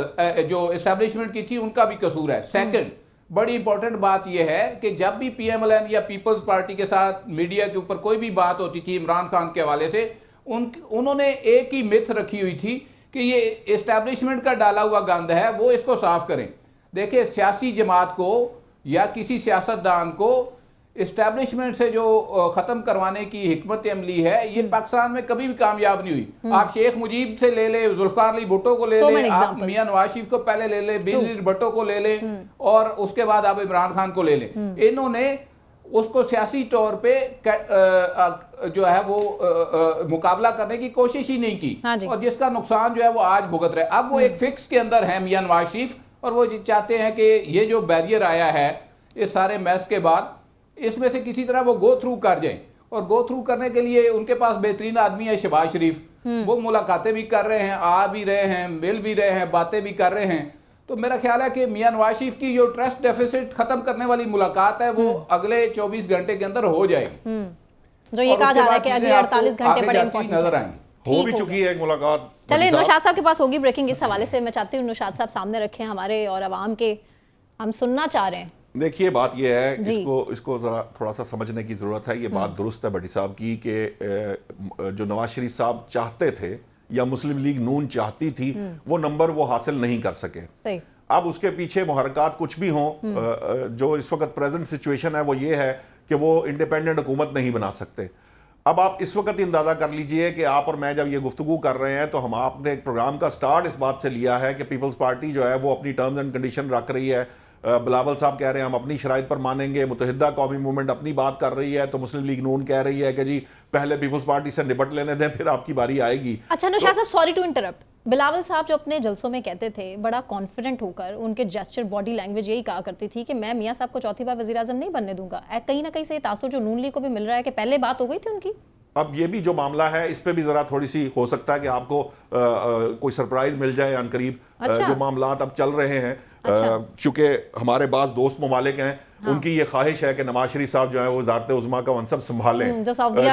जो एस्टेब्लिशमेंट की थी उनका भी कसूर है। सेकंड बड़ी इंपॉर्टेंट बात यह है कि जब भी PMLN या पीपल्स पार्टी के साथ मीडिया के ऊपर कोई भी बात होती थी इमरान खान के हवाले से, उन्होंने एक ही मिथ रखी हुई थी कि ये एस्टेब्लिशमेंट का डाला हुआ गंद है, वो इसको साफ करें। देखिए, सियासी जमात को या किसी सियासतदान को एस्टेब्लिशमेंट से जो खत्म करवाने की हिकमत अमली है, ये पाकिस्तान में कभी भी कामयाब नहीं हुई। आप शेख मुजीब से ले ले, जुल्फकार अली भुट्टो को ले ले, आप मियां नवाज शरीफ को पहले ले ले, बेनजीर भुट्टो को ले ले, और उसके बाद आप इमरान खान को ले ले। इन्होंने उसको सियासी तौर पे जो है वो मुकाबला करने की कोशिश ही नहीं की, और जिसका नुकसान जो है वो आज भुगत रहे। अब वो एक फिक्स के अंदर है मियां नवाज शरीफ, और वो चाहते हैं कि ये जो बैरियर आया है इस सारे मैस के बाद, इसमें से किसी तरह वो गो थ्रू कर जाए। और गो थ्रू करने के लिए उनके पास बेहतरीन आदमी है शहबाज शरीफ, वो मुलाकातें भी कर रहे हैं, आ भी रहे हैं, मिल भी रहे हैं, बातें भी कर रहे हैं। तो मेरा ख्याल है कि मियां नवाज शरीफ की जो ट्रस्ट डेफिसिट खत्म करने वाली मुलाकात है वो अगले 24 घंटे के अंदर हो जाएगी। जो ये कहा जा रहा है कि अगले 48 घंटे बड़े इंपॉर्टेंट नजर आएंगे। हो भी चुकी है एक मुलाकात। चलिए, नौशाद साहब के पास होगी ब्रेकिंग। इस हवाले से मैं चाहती हूँ नौशाद साहब सामने रखें हमारे और अवाम के, हम सुनना चाह रहे हैं। देखिए, बात यह है, इसको थोड़ा सा समझने की ज़रूरत है। ये बात दुरुस्त है भट्टी साहब की कि जो नवाज शरीफ साहब चाहते थे या मुस्लिम लीग नून चाहती थी, वो नंबर वो हासिल नहीं कर सके। अब उसके पीछे मुहरकात कुछ भी हों, जो इस वक्त प्रेजेंट सिचुएशन है वो ये है कि वो इंडिपेंडेंट हुकूमत नहीं बना सकते। अब आप इस वक्त अंदाज़ा कर लीजिए कि आप और मैं जब ये गुफ्तगू कर रहे हैं तो हम आपने एक प्रोग्राम का स्टार्ट इस बात से लिया है कि पीपल्स पार्टी जो है वो अपनी टर्म्स एंड कंडीशन रख रही है। बिलावल साहब कह रहे हैं हम अपनी शराइत पर मानेंगे, मुत्तहिदा कौमी मूवमेंट अपनी बात कर रही है, तो मुस्लिम लीग नून कह रही है कि जी पहले पीपल्स पार्टी से निपट लेने दें, फिर आपकी बारी आएगी। अच्छा नौशाद साहब, सॉरी टू इंटरप्ट, बिलावल साहब जो अपने जलसों में कहते थे बड़ा कॉन्फिडेंट होकर, उनके जेस्चर बॉडी लैंग्वेज यही कहा करती थी कि मैं मियां साहब को चौथी बार वज़ीर आज़म नहीं बनने दूंगा। कहीं ना कहीं से तासुर जो नून लीग को भी मिल रहा है कि पहले बात हो गई थी उनकी। अब ये भी जो मामला है इस पे भी जरा थोड़ी सी हो सकता है कि आपको कोई सरप्राइज मिल जाए अनकरीब। जो मामलात अब चल रहे हैं चूँकि हमारे पास दोस्त ममालिक हैं, उनकी ये ख्वाहिश है कि नवाज शरीफ साहब जो है वो वज़ारत उज़्मा का मनसब संभालें।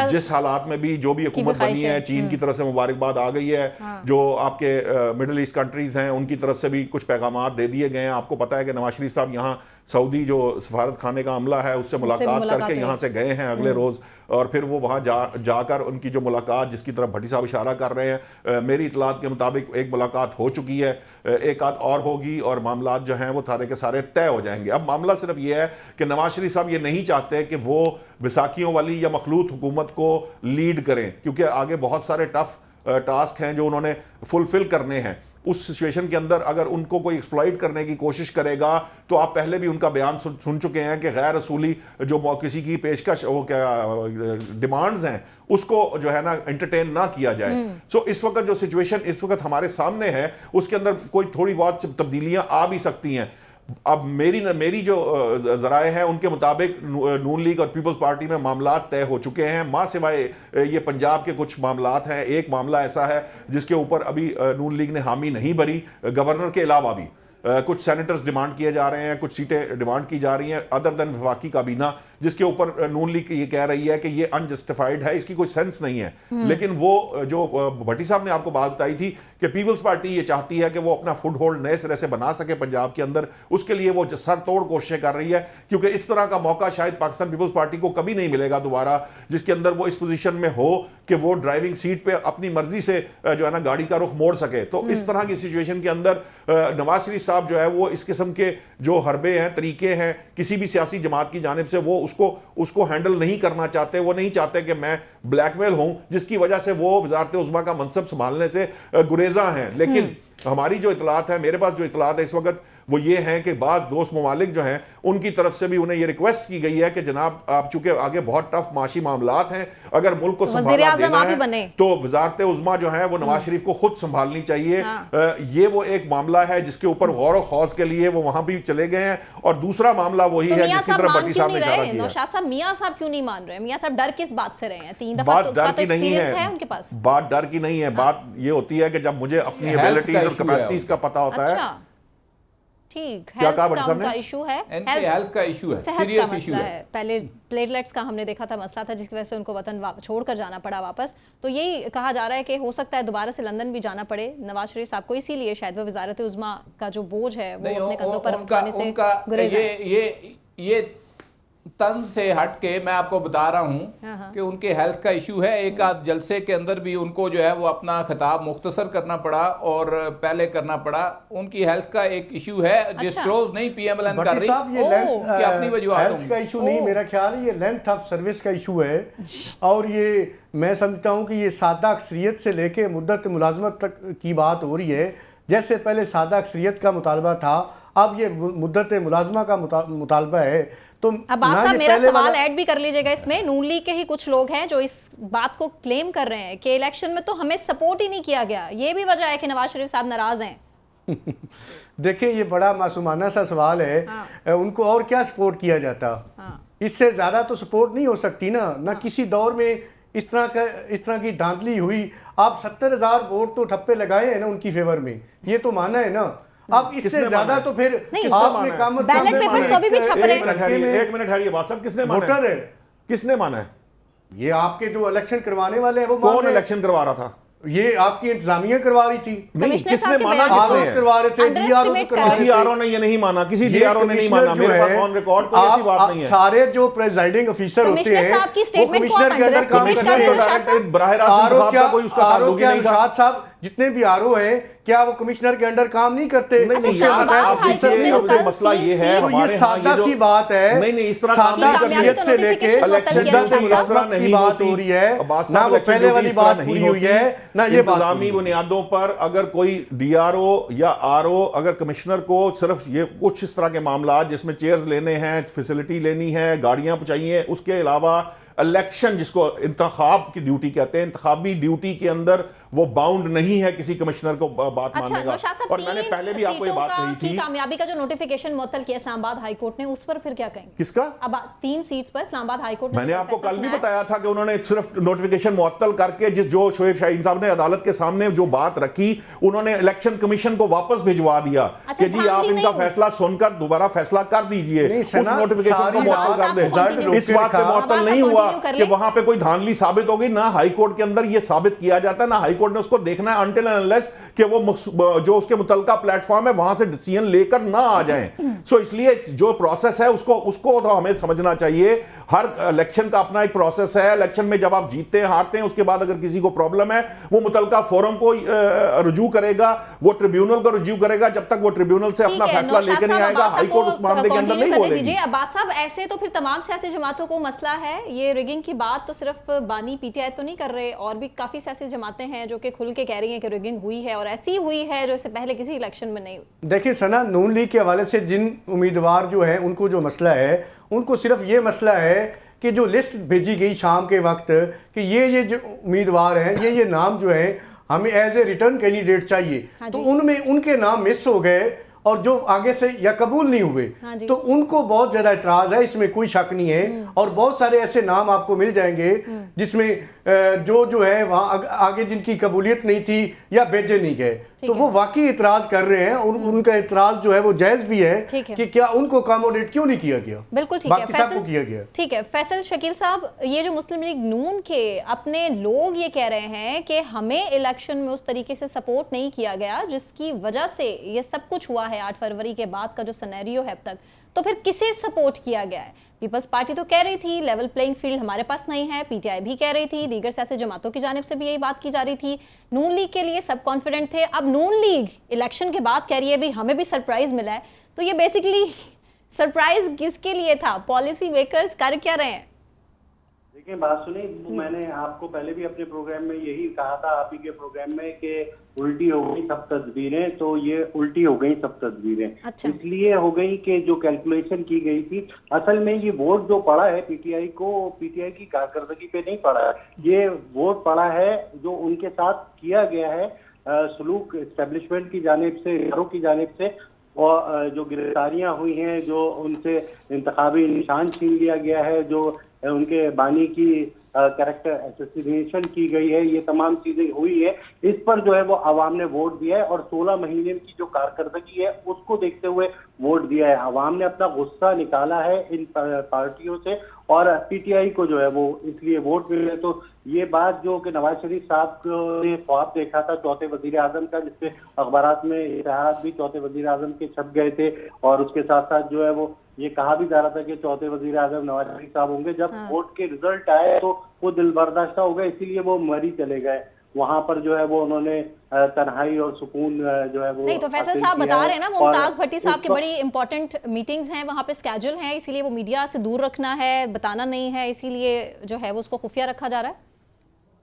जिस हालात में भी जो भी हुकूमत बनी है, चीन की तरफ से मुबारकबाद आ गई है, जो आपके मिडल ईस्ट कंट्रीज़ हैं उनकी तरफ से भी कुछ पैगामात दे दिए गए हैं। आपको पता है कि नवाज शरीफ साहब यहाँ सऊदी जो सफारत खाने का अमला है उससे मुलाकात करके यहाँ से गए हैं अगले रोज़, और फिर वो वहाँ जाकर उनकी जो मुलाकात, जिसकी तरफ भट्टी साहब इशारा कर रहे हैं, मेरी इतलात के मुताबिक एक मुलाकात हो चुकी है, एक आध और होगी और मामलात जो हैं वो सारे के सारे तय हो जाएंगे। अब मामला सिर्फ ये है कि नवाज शरीफ साहब ये नहीं चाहते कि वो बैसाखियों वाली या मखलूत हुकूमत को लीड करें, क्योंकि आगे बहुत सारे टफ टास्क हैं जो उन्होंने फुलफिल करने हैं। उस सिचुएशन के अंदर अगर उनको कोई एक्सप्लॉइट करने की कोशिश करेगा तो आप पहले भी उनका बयान सुन चुके हैं कि गैर असूली जो किसी की पेशकश वो क्या डिमांड्स हैं उसको जो है ना एंटरटेन ना किया जाए। सो इस वक्त जो सिचुएशन इस वक्त हमारे सामने है उसके अंदर कोई थोड़ी बहुत तब्दीलियां आ भी सकती हैं। अब मेरी जो ज़राए हैं उनके मुताबिक नून लीग और पीपल्स पार्टी में मामलात तय हो चुके हैं, मां सिवाय ये पंजाब के कुछ मामलात हैं। एक मामला ऐसा है जिसके ऊपर अभी नून लीग ने हामी नहीं भरी, गवर्नर के अलावा भी कुछ सेनेटर्स डिमांड किए जा रहे हैं, कुछ सीटें डिमांड की जा रही हैं अदर देन वफाकी काबीना, जिसके ऊपर नून लीग ये कह रही है कि ये अनजस्टिफाइड है, इसकी कोई सेंस नहीं है। लेकिन वो जो भट्टी साहब ने आपको बात बताई थी कि पीपल्स पार्टी ये चाहती है कि वो अपना फुट होल्ड नए सिरे से बना सके पंजाब के अंदर, उसके लिए वो सर तोड़ कोशिशें कर रही है, क्योंकि इस तरह का मौका शायद पाकिस्तान पीपल्स पार्टी को कभी नहीं मिलेगा दोबारा, जिसके अंदर वो इस पोजीशन में हो कि वो ड्राइविंग सीट पे अपनी मर्जी से जो है ना गाड़ी का रुख मोड़ सके। तो इस तरह की सिचुएशन के अंदर नवाज शरीफ साहब जो है वो इस किस्म के जो हरबे हैं, तरीके हैं किसी भी सियासी जमात की जानिब से, वो उसको हैंडल नहीं करना चाहते। वो नहीं चाहते कि मैं ब्लैकमेल हूं, जिसकी वजह से वो वजारत उज़्मा का मनसब संभालने से गुरेजा हैं। लेकिन हमारी जो इतलात है, मेरे पास जो इतलात है इस वक्त वो ये हैं कि बाज़ दोस्त ममालिक जो हैं उनकी तरफ से भी उन्हें ये रिक्वेस्ट की गई है कि जनाब आप चूंकि आगे बहुत टफ माशी मामलात हैं, अगर मुल्क को संभालना देना है तो वजारत उज़्मा जो है वो नवाज शरीफ को खुद संभालनी चाहिए। ये वो एक मामला है जिसके ऊपर गौर व खौज के लिए वो वहां भी चले गए हैं। और दूसरा मामला वही है जिसकी तरफ भट्टी साहब ने इशारा किया। नौशाद साहब, मियां साहब क्यों नहीं मान रहे? मियां साहब डर किस बात से रहे हैं? 3 दफा तो एक्सपीरियंस है उनके पास। बात डर की नहीं है, बात ये होती है कि जब मुझे अपनी एबिलिटीज और कैपेसिटीज का पता होता है। ठीक, हेल्थ का इशू है, हेल्थ का इशू है, सीरियस इशू है। पहले प्लेटलेट्स का हमने देखा था मसला था जिसकी वजह से उनको वतन छोड़कर जाना पड़ा वापस। तो यही कहा जा रहा है कि हो सकता है दोबारा से लंदन भी जाना पड़े नवाज शरीफ साहब को, इसीलिए शायद वो वजारत उज़्मा का जो बोझ है वो अपने कंधों पर उठाने से गुरेज है। ये तंज से हट के मैं आपको बता रहा हूं कि उनके हेल्थ का इशू है। एक आध जलसे के अंदर भी उनको जो है वो अपना खिताब मुख्तसर करना पड़ा और पहले करना पड़ा। उनकी हेल्थ का एक इशू है, डिस्क्लोज नहीं पीएमएलएन कर रही कि अपनी वजूहत। हेल्थ का इशू नहीं, मेरा ख्याल है ये लेंथ ऑफ सर्विस का इशू है। और ये मैं समझता हूं कि ये सादा अक्सरियत से लेके मुद्दत मुलाजमत तक की बात हो रही है। जैसे पहले सादा अक्सरियत का मुतालबा था, अब ये मुद्दत मुलाजमा का मुतालबा है। तो अब्बास साहब, मेरा सवाल ऐड भी कर लीजिएगा इसमें। नून लीग के ही कुछ लोग हैं जो इस बात को क्लेम कर रहे हैं कि इलेक्शन में तो हमें सपोर्ट ही नहीं किया गया, ये भी वजह है कि नवाज शरीफ साहब नाराज हैं। देखिए, ये बड़ा मासूमाना सा सवाल है। उनको और क्या सपोर्ट किया जाता? इससे ज्यादा तो सपोर्ट नहीं हो सकती ना। किसी दौर में इस तरह की धांधली हुई। आप 70,000 वोट तो ठप्पे लगाए हैं ना उनकी फेवर में, ये तो माना है ना। अब इससे ज्यादा तो फिर आपने बैलेट पेपर्स तो अभी भी छप रहे हैं। 1 मिनट है, बात सब किसने माना है? किसने माना है? ये आपके जो इलेक्शन करवाने वाले हैं वो कौन इलेक्शन करवा रहा था? ये आपकी इंतजामिया करवा रही थी। नहीं, किसने माना? किसने करवा रहे थे? डीआरओ किसी आरओ ने ये नहीं माना, किसी डीआरओ ने नहीं माना। मेरे पास ऑन रिकॉर्ड कोई ऐसी बात नहीं है। सारे जो प्रेसिडिंग ऑफिसर होते हैं वो कमिश्नर के अंडर काम करते हैं। बराह रास्त कोई उसका ताल्लुक नहीं था। साहब जितने भी आरओ हैं, क्या वो कमिश्नर के अंडर काम नहीं करते? मसला ये है, ये सादा सी बात है। नहीं, इस तरह सादा अकलियत से लेके की बात हो रही है ना, वो पहले वाली बात पूरी हुई है ना। ये इंतजामी बुनियादों पर अगर कोई डीआरओ या आरओ अगर कमिश्नर को सिर्फ ये कुछ इस तरह के मामला जिसमें चेयर्स लेने हैं, फैसिलिटी लेनी है, गाड़ियां चाहिए, उसके अलावा इलेक्शन जिसको इंतखाब की ड्यूटी कहते हैं, इंतखाबी ड्यूटी के अंदर वो बाउंड नहीं है किसी कमिश्नर को बात अच्छा, मानने नौशाद का। साहब, और मैंने पहले भी आपको ये बात कही थी, कामयाबी का जो नोटिफिकेशन मुअत्तल किया इस्लामाबाद हाई कोर्ट ने, उस पर फिर क्या कहेंगे? किसका? अब 3 सीट्स पर इस्लामाबाद हाई कोर्ट ने मैंने आपको कल भी बताया था कि उन्होंने सिर्फ नोटिफिकेशन मुअत्तल करके जो शोएब शाहीन साहब ने अदालत के सामने जो बात रखी, उन्होंने इलेक्शन कमीशन को वापस भिजवा दिया कि जी आप इनका फैसला सुनकर दोबारा फैसला कर दीजिए, उस नोटिफिकेशन को मुअत्तल कर दे। इस बात पे मुअत्तल नहीं हुआ कि वहां पे कोई धांधली साबित हो गई, ना हाई कोर्ट के अंदर ये साबित किया जाता है, ना हाई कोर्ट ने उसको देखना है अनटिल एंड अनलेस कि वो जो उसके मुतलका प्लेटफॉर्म है वहां से डिसीजन लेकर ना आ जाएं। सो इसलिए जो प्रोसेस है उसको तो हमें समझना चाहिए। हर इलेक्शन का अपना एक प्रोसेस है। इलेक्शन में जब आप जीतते हैं हारते हैं, उसके बाद अगर किसी को प्रॉब्लम है वो मुतलका फोरम को रुजू करेगा, वो ट्रिब्यूनल को रुजू करेगा। जब तक वो ट्रिब्यूनल से अपना फैसला लेकर नहीं आएगा, हाई कोर्ट उस मामले के अंदर नहीं बोलेगी। अब्बास साहब, ऐसे तो फिर तमाम सियासी जमातों को मसला है। ये रिगिंग की बात तो सिर्फ बानी पीटीआई तो नहीं कर रहे, और भी काफी सियासी जमातें हैं जो कि खुल के कह रही हैं कि रिगिंग हुई है, और ऐसी हुई है जो इससे पहले किसी इलेक्शन में नहीं हुई। देखिए सना, नून लीग के हवाले से जिन उम्मीदवार जो हैं उनको जो मसला है, उनको सिर्फ ये मसला है कि जो लिस्ट भेजी गई शाम के वक्त कि ये जो उम्मीदवार हैं, ये नाम जो है हमें एज ए रिटर्न कैंडिडेट चाहिए, तो उनमें उनके नाम मिस हो गए और जो आगे से या कबूल नहीं हुए, तो उनको बहुत ज़्यादा इतराज़ है, इसमें कोई शक नहीं है। और बहुत सारे ऐसे नाम आपको मिल जाएंगे जिसमें जो है वहाँ आगे जिनकी कबूलियत नहीं थी या भेजे नहीं गए, तो वो वाकई इतराज़ कर रहे हैं, और उनका इतराज़ जो है वो जायज़ भी है कि क्या उनको अकोमोडेट क्यों नहीं किया गया। बिल्कुल ठीक बाकी है, सबको किया गया। ठीक है फैसल शकील साहब, ये जो मुस्लिम लीग नून के अपने लोग ये कह रहे हैं कि हमें इलेक्शन में उस तरीके से सपोर्ट नहीं किया गया जिसकी वजह से ये सब कुछ हुआ है 8 फरवरी के बाद का जो सिनेरियो है अब तक, तो फिर किसे सपोर्ट किया गया है? पीपल्स पार्टी तो कह रही थी लेवल प्लेइंग फील्ड हमारे पास नहीं है, पीटीआई भी कह रही थी, दीगर सियासी जमातों की जानिब से भी यही बात की जा रही थी, नून लीग के लिए सब कॉन्फिडेंट थे। अब नून लीग इलेक्शन के बाद कह रही है भी हमें भी सरप्राइज मिला है, तो ये बेसिकली सरप्राइज किसके लिए था? पॉलिसी मेकर्स कर क्या रहे हैं? देखिए बात सुनी, मैंने आपको पहले भी अपने प्रोग्राम में यही कहा था, आप ही के प्रोग्राम में, कि उल्टी हो गई सब तस्वीरें, तो ये उल्टी हो गई सब तस्वीरें। अच्छा। इसलिए हो गई कि जो कैलकुलेशन की गई थी, असल में ये वोट जो पड़ा है पीटीआई को, पीटीआई की कारकर्दगी पे नहीं पड़ा है, ये वोट पड़ा है जो उनके साथ किया गया है सलूक एस्टेब्लिशमेंट की जानिब से, इदारों की जानिब से, और जो गिरफ्तारियां हुई हैं, जो उनसे इंतखाबी निशान छीन लिया गया है, जो उनके बानी की कैरेक्टर एसोसिएशन की गई है, ये तमाम चीजें हुई है। इस पर जो है वो आवाम ने वोट दिया है, और 16 महीने की जो कारकर्दगी है उसको देखते हुए वोट दिया है। आवाम ने अपना गुस्सा निकाला है इन पार्टियों से, और पीटीआई को जो है वो इसलिए वोट मिले। तो ये बात जो कि नवाज शरीफ साहब ने ख्वाब देखा था चौथे वजीर आजम का, जिससे अखबारात में इतिहाद भी चौथे वजीर आजम के छप गए थे, और उसके साथ साथ जो है वो ये कहा भी जा रहा था कि चौथे वजीर आजम नवाज शरीफ साहब होंगे। जब वोट के रिजल्ट आए तो वो दिल बर्दाश्त हो गए, इसीलिए वो मरी चले गए। वहां पर जो है वो उन्होंने तन्हाई और सुकून जो है वो नहीं, तो फैसल साहब बता रहे हैं ना, मुमताज भट्टी साहब की बड़ी इंपॉर्टेंट मीटिंग्स हैं, वहां पे स्केड्यूल है, इसीलिए वो मीडिया से दूर रखना है, बताना नहीं है, इसीलिए जो है वो उसको खुफिया रखा जा रहा है।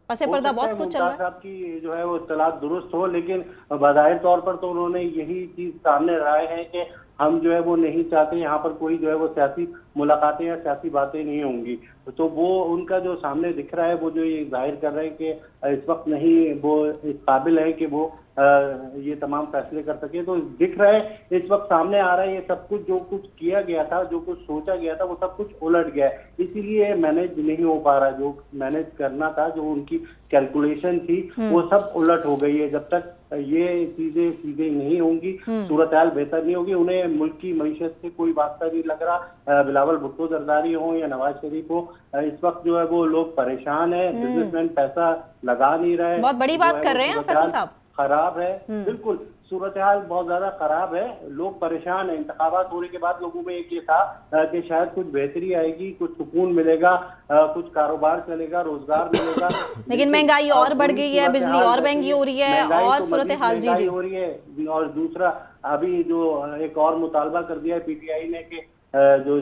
पसे पर्दा बहुत कुछ चल रहा है। साहब की जो है वो इत्तलात दुरुस्त हो, लेकिन बज़ाहिर तौर पर तो उन्होंने यही चीज सामने लाए हैं कि हम जो है वो नहीं चाहते यहाँ पर कोई जो है वो सियासी मुलाकातें या सियासी बातें नहीं होंगी। तो वो उनका जो सामने दिख रहा है, वो जो ये जाहिर कर रहे हैं कि इस वक्त नहीं वो इस काबिल है कि वो ये तमाम फैसले कर सके। तो दिख रहा है इस वक्त सामने आ रहा है, ये सब कुछ जो कुछ किया गया था, जो कुछ सोचा गया था, वो सब कुछ उलट गया है, इसीलिए मैनेज नहीं हो पा रहा। जो मैनेज करना था, जो उनकी कैलकुलेशन थी, वो सब उलट हो गई है। जब तक ये चीजें नहीं होंगी, सूरत हाल बेहतर नहीं होगी। उन्हें मुल्क की मईशत से कोई वास्ता नहीं लग रहा। बिलावल भुट्टो जरदारी हो या नवाज शरीफ हो, इस वक्त जो है वो लोग परेशान है, बिजनेसमैन पैसा लगा नहीं रहे। बहुत बड़ी बात कर रहे हैं फैसल साहब। खराब है, बिल्कुल सूरत हाल बहुत ज्यादा खराब है, लोग परेशान हैं। इंतखाबात होने के बाद लोगों में एक ये था कि शायद कुछ बेहतरी आएगी, कुछ सुकून मिलेगा, कुछ कारोबार चलेगा, रोजगार मिलेगा। लेकिन महंगाई और बढ़ गई है, बिजली और महंगी हो रही है, और सूरत हाल जी हो रही है। और दूसरा अभी जो एक और मुतालबा कर दिया है पीटीआई ने कि जो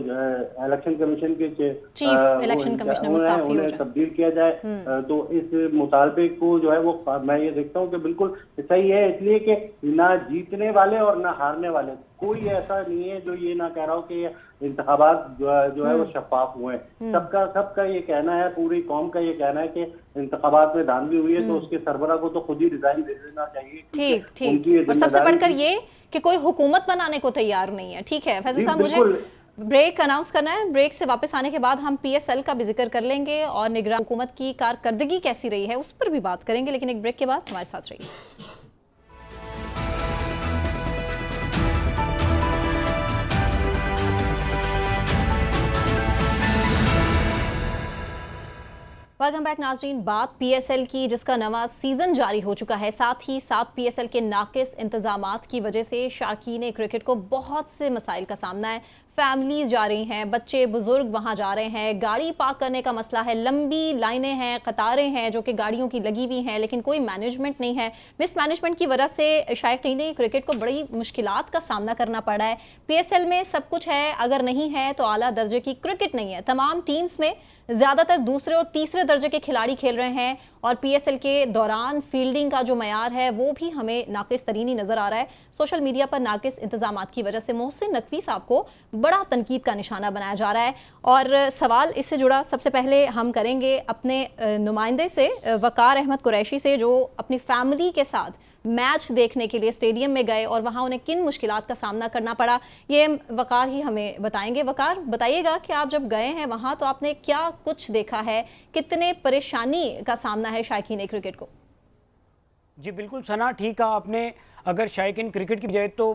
इलेक्शन कमीशन के चीफ इलेक्शन कमिश्नर मुस्ताफी हो जाए, तब्दील किया जाए। तो इस मुतालबे को जो है वो मैं ये देखता हूँ कि बिल्कुल सही है, इसलिए कि ना जीतने वाले और ना हारने वाले कोई ऐसा नहीं है जो ये ना कह रहा हो कि इंतखाबात जो है वो शफाफ हुए हैं। सबका ये कहना है, पूरी कौम का ये कहना है कि इंतखाबात में धांधली हुई है, तो उसके सरबराह को तो खुद ही रिजाइन दे देना चाहिए। ठीक ठीक। और सबसे बढ़कर ये कि कोई हुकूमत बनाने को तैयार नहीं है। ठीक है फैसल साहब, मुझे ब्रेक अनाउंस करना है। ब्रेक से वापस आने के बाद हम PSL का भी जिक्र कर लेंगे और निगरान हुकूमत की कारकर्दगी कैसी रही है उस पर भी बात करेंगे, लेकिन एक ब्रेक के बाद हमारे साथ रहिए। वेलकम बैक नाजरीन। बात PSL की, जिसका नवा सीजन जारी हो चुका है। साथ ही साथ PSL के नाकिस इंतजामात की वजह से शाकीन क्रिकेट को बहुत से मसाइल का सामना है। फैमिलीज जा रही हैं, बच्चे बुजुर्ग वहां जा रहे हैं, गाड़ी पार्क करने का मसला है, लंबी लाइनें हैं, कतारें हैं जो कि गाड़ियों की लगी हुई हैं, लेकिन कोई मैनेजमेंट नहीं है। मिसमैनेजमेंट की वजह से शायकीन क्रिकेट को बड़ी मुश्किलात का सामना करना पड़ा है। PSL में सब कुछ है, अगर नहीं है तो आला दर्जे की क्रिकेट नहीं है। तमाम टीम्स में ज़्यादातर दूसरे और तीसरे दर्जे के खिलाड़ी खेल रहे हैं और PSL के दौरान फील्डिंग का जो मयार है वो भी हमें नाकिस तरीन ही नज़र आ रहा है। सोशल मीडिया पर नाकिस इंतजामात की वजह से मोहसिन नकवी साहब को बड़ा तनकीद का निशाना बनाया जा रहा है। और सवाल इससे जुड़ा सबसे पहले हम करेंगे अपने नुमाइंदे से, वकार अहमद कुरैशी से, जो अपनी फैमिली के साथ मैच देखने के लिए स्टेडियम में गए और वहाँ उन्हें किन मुश्किलात का सामना करना पड़ा, ये वकार ही हमें बताएंगे। वकार, बताइएगा कि आप जब गए हैं वहाँ तो आपने क्या कुछ देखा है, कितने परेशानी का सामना है शायकीन क्रिकेट को? जी बिल्कुल सना, ठीक है आपने। अगर शायकीन क्रिकेट की बजाय तो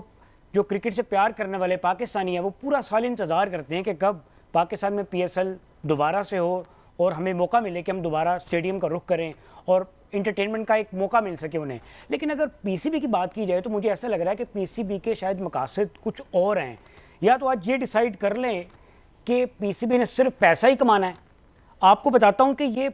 जो क्रिकेट से प्यार करने वाले पाकिस्तानी हैं वो पूरा साल इंतज़ार करते हैं कि कब पाकिस्तान में PSL दोबारा से हो और हमें मौका मिले कि हम दोबारा स्टेडियम का रुख करें और इंटरटेनमेंट का एक मौका मिल सके उन्हें। लेकिन अगर PCB की बात की जाए तो मुझे ऐसा लग रहा है कि PCB के शायद मकासद कुछ और हैं। या तो आज ये डिसाइड कर लें कि PCB ने सिर्फ पैसा ही कमाना है। आपको बताता हूँ कि ये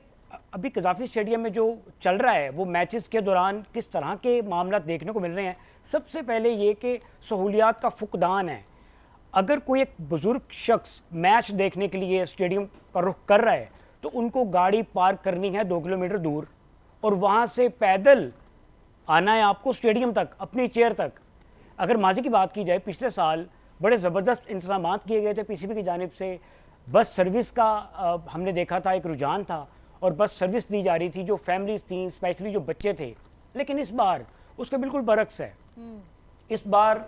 अभी कज़ाफ़ी स्टेडियम में जो चल रहा है वो मैचेस के दौरान किस तरह के मामला देखने को मिल रहे हैं। सबसे पहले ये कि सहूलियात का फुकदान है। अगर कोई एक बुज़ुर्ग शख्स मैच देखने के लिए स्टेडियम का रुख कर रहा है तो उनको गाड़ी पार्क करनी है 2 किलोमीटर दूर और वहाँ से पैदल आना है आपको स्टेडियम तक, अपनी चेयर तक। अगर माजी की बात की जाए, पिछले साल बड़े ज़बरदस्त इंतजाम किए गए थे PCB की जानिब से। बस सर्विस का हमने देखा था, एक रुझान था और बस सर्विस दी जा रही थी जो फैमिलीज थी, स्पेशली जो बच्चे थे। लेकिन इस बार उसका बिल्कुल बरक्स है। इस बार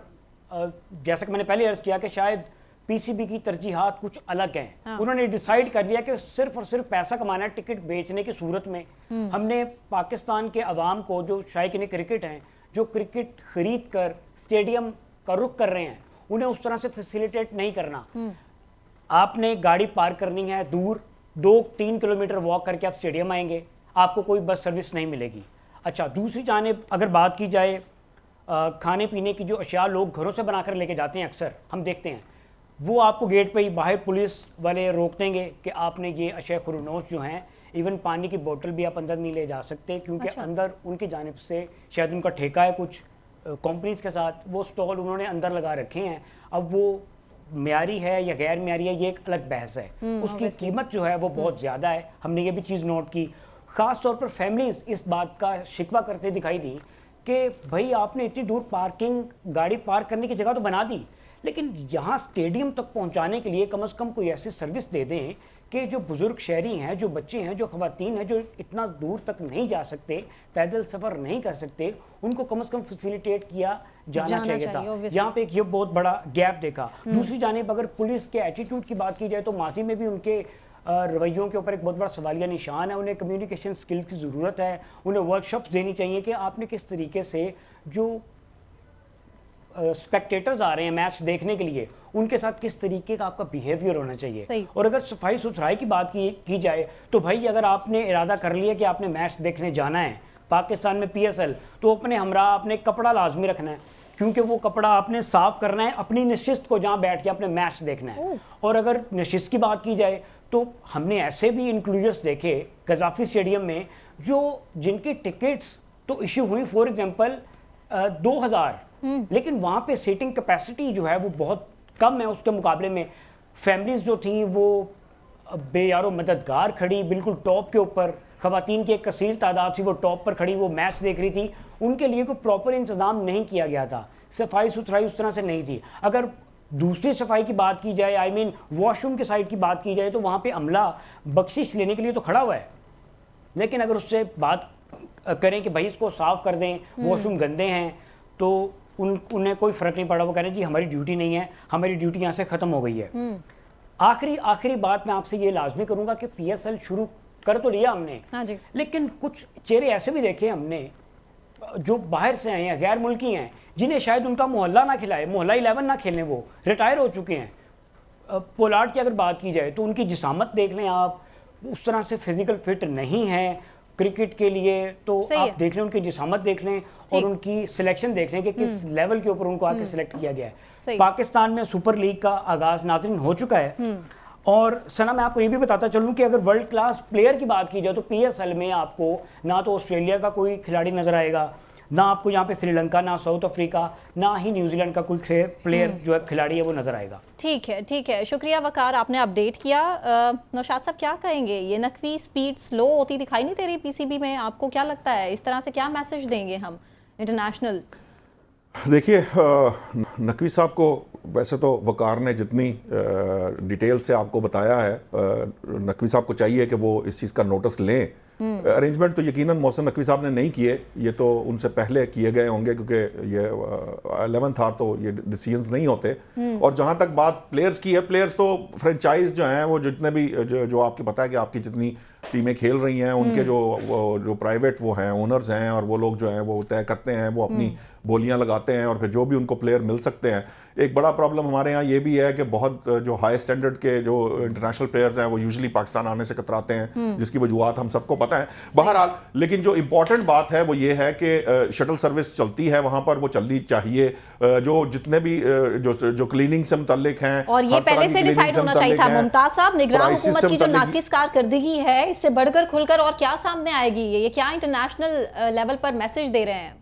जैसा कि मैंने पहले अर्ज़ किया कि शायद PCB की तरजीहात कुछ अलग हैं। हाँ। उन्होंने डिसाइड कर लिया कि सिर्फ और सिर्फ पैसा कमाना है टिकट बेचने की सूरत में। हमने पाकिस्तान के अवाम को, जो शायकीन क्रिकेट हैं, जो क्रिकेट खरीद कर स्टेडियम का रुख कर रहे हैं, उन्हें उस तरह से फैसिलिटेट नहीं करना। आपने गाड़ी पार्क करनी है दूर, 2-3 किलोमीटर वॉक करके आप स्टेडियम आएंगे, आपको कोई बस सर्विस नहीं मिलेगी। अच्छा, दूसरी जानिब अगर बात की जाए खाने पीने की जो अशिया लोग घरों से बनाकर लेके जाते हैं, अक्सर हम देखते हैं, वो आपको गेट पे ही बाहर पुलिस वाले रोक देंगे कि आपने ये अशिया खुरनोश जो हैं, इवन पानी की बोतल भी आप अंदर नहीं ले जा सकते, क्योंकि अच्छा। अंदर उनकी जानिब से शायद उनका ठेका है कुछ कंपनीज के साथ, वो स्टॉल उन्होंने अंदर लगा रखे हैं। अब वो म्यारी है या गैर म्यारी है, ये एक अलग बहस है। उसकी कीमत जो है वो बहुत ज़्यादा है। हमने ये भी चीज़ नोट की। ख़ास तौर पर फैमिलीज इस बात का शिकवा करते दिखाई दी कि भाई आपने इतनी दूर पार्किंग, गाड़ी पार्क करने की जगह तो बना दी, लेकिन यहाँ स्टेडियम तक पहुँचाने के लिए कम से कम कोई ऐसी सर्विस दे दें कि जो बुज़ुर्ग शहरी हैं, जो बच्चे हैं, जो ख़वातीन हैं, जो इतना दूर तक नहीं जा सकते, पैदल सफ़र नहीं कर सकते, उनको कम से कम फैसिलिटेट किया जाना चाहिए था। यहाँ पे ये बहुत बड़ा गैप देखा। दूसरी जानिब अगर पुलिस के एटीट्यूड की बात की जाए तो माजी में भी उनके रवैयों के ऊपर एक बहुत बड़ा सवालिया निशान है। उन्हें कम्युनिकेशन स्किल की ज़रूरत है। उन्हें वर्कशॉप्स देनी चाहिए कि आपने किस तरीके से जो स्पेक्टेटर्स आ रहे हैं मैच देखने के लिए, उनके साथ किस तरीके का आपका बिहेवियर होना चाहिए। और अगर सफाई सुथराई की बात की जाए तो भाई अगर आपने इरादा कर लिया कि आपने मैच देखने जाना है पाकिस्तान में PSL, तो अपने हमरा आपने कपड़ा लाजमी रखना है, क्योंकि वो कपड़ा आपने साफ करना है अपनी नशिस्त को, जहाँ बैठ के आपने मैच देखना है। और अगर नशिस्त की बात की जाए तो हमने ऐसे भी इंक्लूजर्स देखे कज़ाफ़ी स्टेडियम में जो जिनकी टिकट्स तो इशू हुई फॉर एग्जांपल 2000, लेकिन वहाँ पे सीटिंग कैपेसिटी जो है वो बहुत कम है। उसके मुकाबले में फैमिलीज जो थी वो बेयारो मददगार खड़ी, बिल्कुल टॉप के ऊपर। ख़वातीन की एक कसीर तादाद थी, वो टॉप पर खड़ी, वो मैच देख रही थी। उनके लिए कोई प्रॉपर इंतज़ाम नहीं किया गया था। सफाई सुथराई उस तरह से नहीं थी। अगर दूसरी सफाई की बात की जाए, आई मीन वॉशरूम के साइड की बात की जाए, तो वहाँ पे अमला बख्शिश लेने के लिए तो खड़ा हुआ है, लेकिन अगर उससे बात करें कि भाई इसको साफ कर दें, वॉशरूम गंदे हैं, तो उन्हें कोई फ़र्क नहीं पड़ा। वो कह रहे हैं जी हमारी ड्यूटी नहीं है, हमारी ड्यूटी यहाँ से ख़त्म हो गई है। आखिरी बात मैं आपसे ये लाजमी करूँगा कि PSL शुरू कर तो लिया हमने, हाँ जी, लेकिन कुछ चेहरे ऐसे भी देखे हमने जो बाहर से आए हैं, गैर मुल्की हैं, जिन्हें शायद उनका मोहल्ला ना खिलाए, मोहल्ला 11 ना खेलें, वो रिटायर हो चुके हैं। पोलार्ड की अगर बात की जाए तो उनकी जिसामत देख लें आप, उस तरह से फिजिकल फिट नहीं है क्रिकेट के लिए, तो आप देख लें उनकी जिसामत देख लें और उनकी सिलेक्शन देख लें कि किस लेवल के ऊपर उनको आके सिलेक्ट किया गया है। पाकिस्तान में सुपर लीग का आगाज नाज़रीन हो चुका है, और सना मैं आपको ये भी बताता चलूं कि अगर वर्ल्ड क्लास प्लेयर की बात की जाए तो PSL में आपको ना तो ऑस्ट्रेलिया का कोई खिलाड़ी नजर आएगा, ना आपको यहाँ पे श्रीलंका, ना साउथ अफ्रीका, ना ही न्यूजीलैंड का कोई प्लेयर जो है खिलाड़ी है वो नजर आएगा। ठीक है, शुक्रिया वकार, आपने अपडेट किया। नौशाद साहब क्या कहेंगे, ये नकवी स्पीड स्लो होती दिखाई नहीं दे रही PCB में, आपको क्या लगता है इस तरह से क्या मैसेज देंगे हम इंटरनेशनल? देखिए, नकवी साहब को वैसे तो वकार ने जितनी डिटेल से आपको बताया है, नकवी साहब को चाहिए कि वो इस चीज़ का नोटिस लें। अरेंजमेंट तो यकीनन मोहसिन नकवी साहब ने नहीं किए, ये तो उनसे पहले किए गए होंगे, क्योंकि ये 11 था तो ये डिसीजंस नहीं होते। और जहाँ तक बात प्लेयर्स की है, प्लेयर्स तो फ्रेंचाइज जो हैं वो जितने भी जो आपको पता है कि आपकी जितनी टीमें खेल रही हैं, उनके जो प्राइवेट वो हैं, ओनर्स हैं, और वो लोग जो हैं वो तय करते हैं, वो अपनी बोलियां लगाते हैं, और फिर जो भी उनको प्लेयर मिल सकते हैं। एक बड़ा प्रॉब्लम हमारे यहाँ ये भी है कि बहुत जो हाई स्टैंडर्ड के जो इंटरनेशनल प्लेयर्स हैं वो यूजुअली पाकिस्तान आने से कतराते हैं, जिसकी वजूहत हम सबको पता है। बहरहाल, लेकिन जो इम्पोर्टेंट बात है वो ये है कि शटल सर्विस चलती है वहाँ पर, वो चलनी चाहिए। जो जितने भी जो क्लीनिंग से मुतल्लिक हैं, और ये पहले से डिसाइड होना चाहिए था। मुमताज साहब, निगरान हुकूमत की जो नाकिस कारकर्दगी है, इससे बढ़कर खुलकर और क्या सामने आएगी? ये क्या इंटरनेशनल लेवल पर मैसेज दे रहे हैं?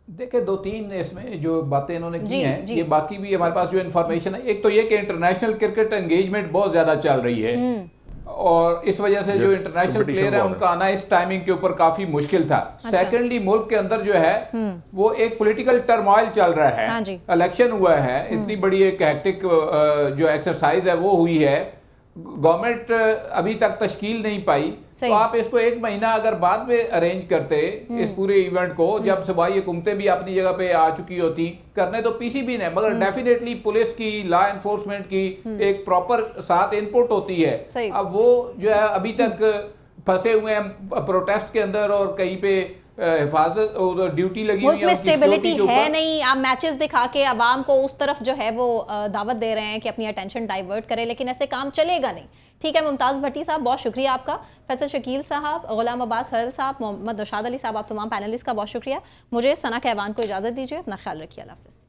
देखिए, 2-3 इसमें जो बातें इन्होंने की हैं, ये बाकी भी हमारे पास जो इन्फॉर्मेशन है, एक तो ये कि इंटरनेशनल क्रिकेट एंगेजमेंट बहुत ज्यादा चल रही है, और इस वजह से जो इंटरनेशनल प्लेयर है उनका आना इस टाइमिंग के ऊपर काफी मुश्किल था। सेकेंडली, मुल्क के अंदर जो है वो एक पॉलिटिकल टर्मोइल चल रहा है, इलेक्शन हुआ है, इतनी बड़ी एक हैक्टिक जो एक्सरसाइज है वो हुई है, गवर्नमेंट अभी तक तश्कील नहीं पाई। तो आप इसको 1 महीना अगर बाद में अरेंज करते इस पूरे इवेंट को, जब सूबाई हुकूमतें भी अपनी जगह पे आ चुकी होती, करने तो PCB ने, मगर डेफिनेटली पुलिस की, लॉ एनफोर्समेंट की एक प्रॉपर साथ इनपुट होती है। अब वो जो है अभी तक फंसे हुए हैं प्रोटेस्ट के अंदर, और कहीं पे हिफाजत और ड्यूटी लगी हुई है, मुल्क में स्टेबिलिटी है नहीं। आप मैचेस दिखा के अवाम को उस तरफ जो है वो दावत दे रहे हैं कि अपनी अटेंशन डाइवर्ट करें, लेकिन ऐसे काम चलेगा नहीं। ठीक है, मुमताज़ भट्टी साहब, बहुत शुक्रिया आपका। फैसल शकील साहब, गुलाम अब्बास हरल साहब, मोहम्मद नौशाद अली साहब, आप तमाम पैनलिस्ट का बहुत शुक्रिया। मुझे सना कहवान को इजाज़त दीजिए, अपना ख्याल रखिए, अल्लाह हाफ़िज़।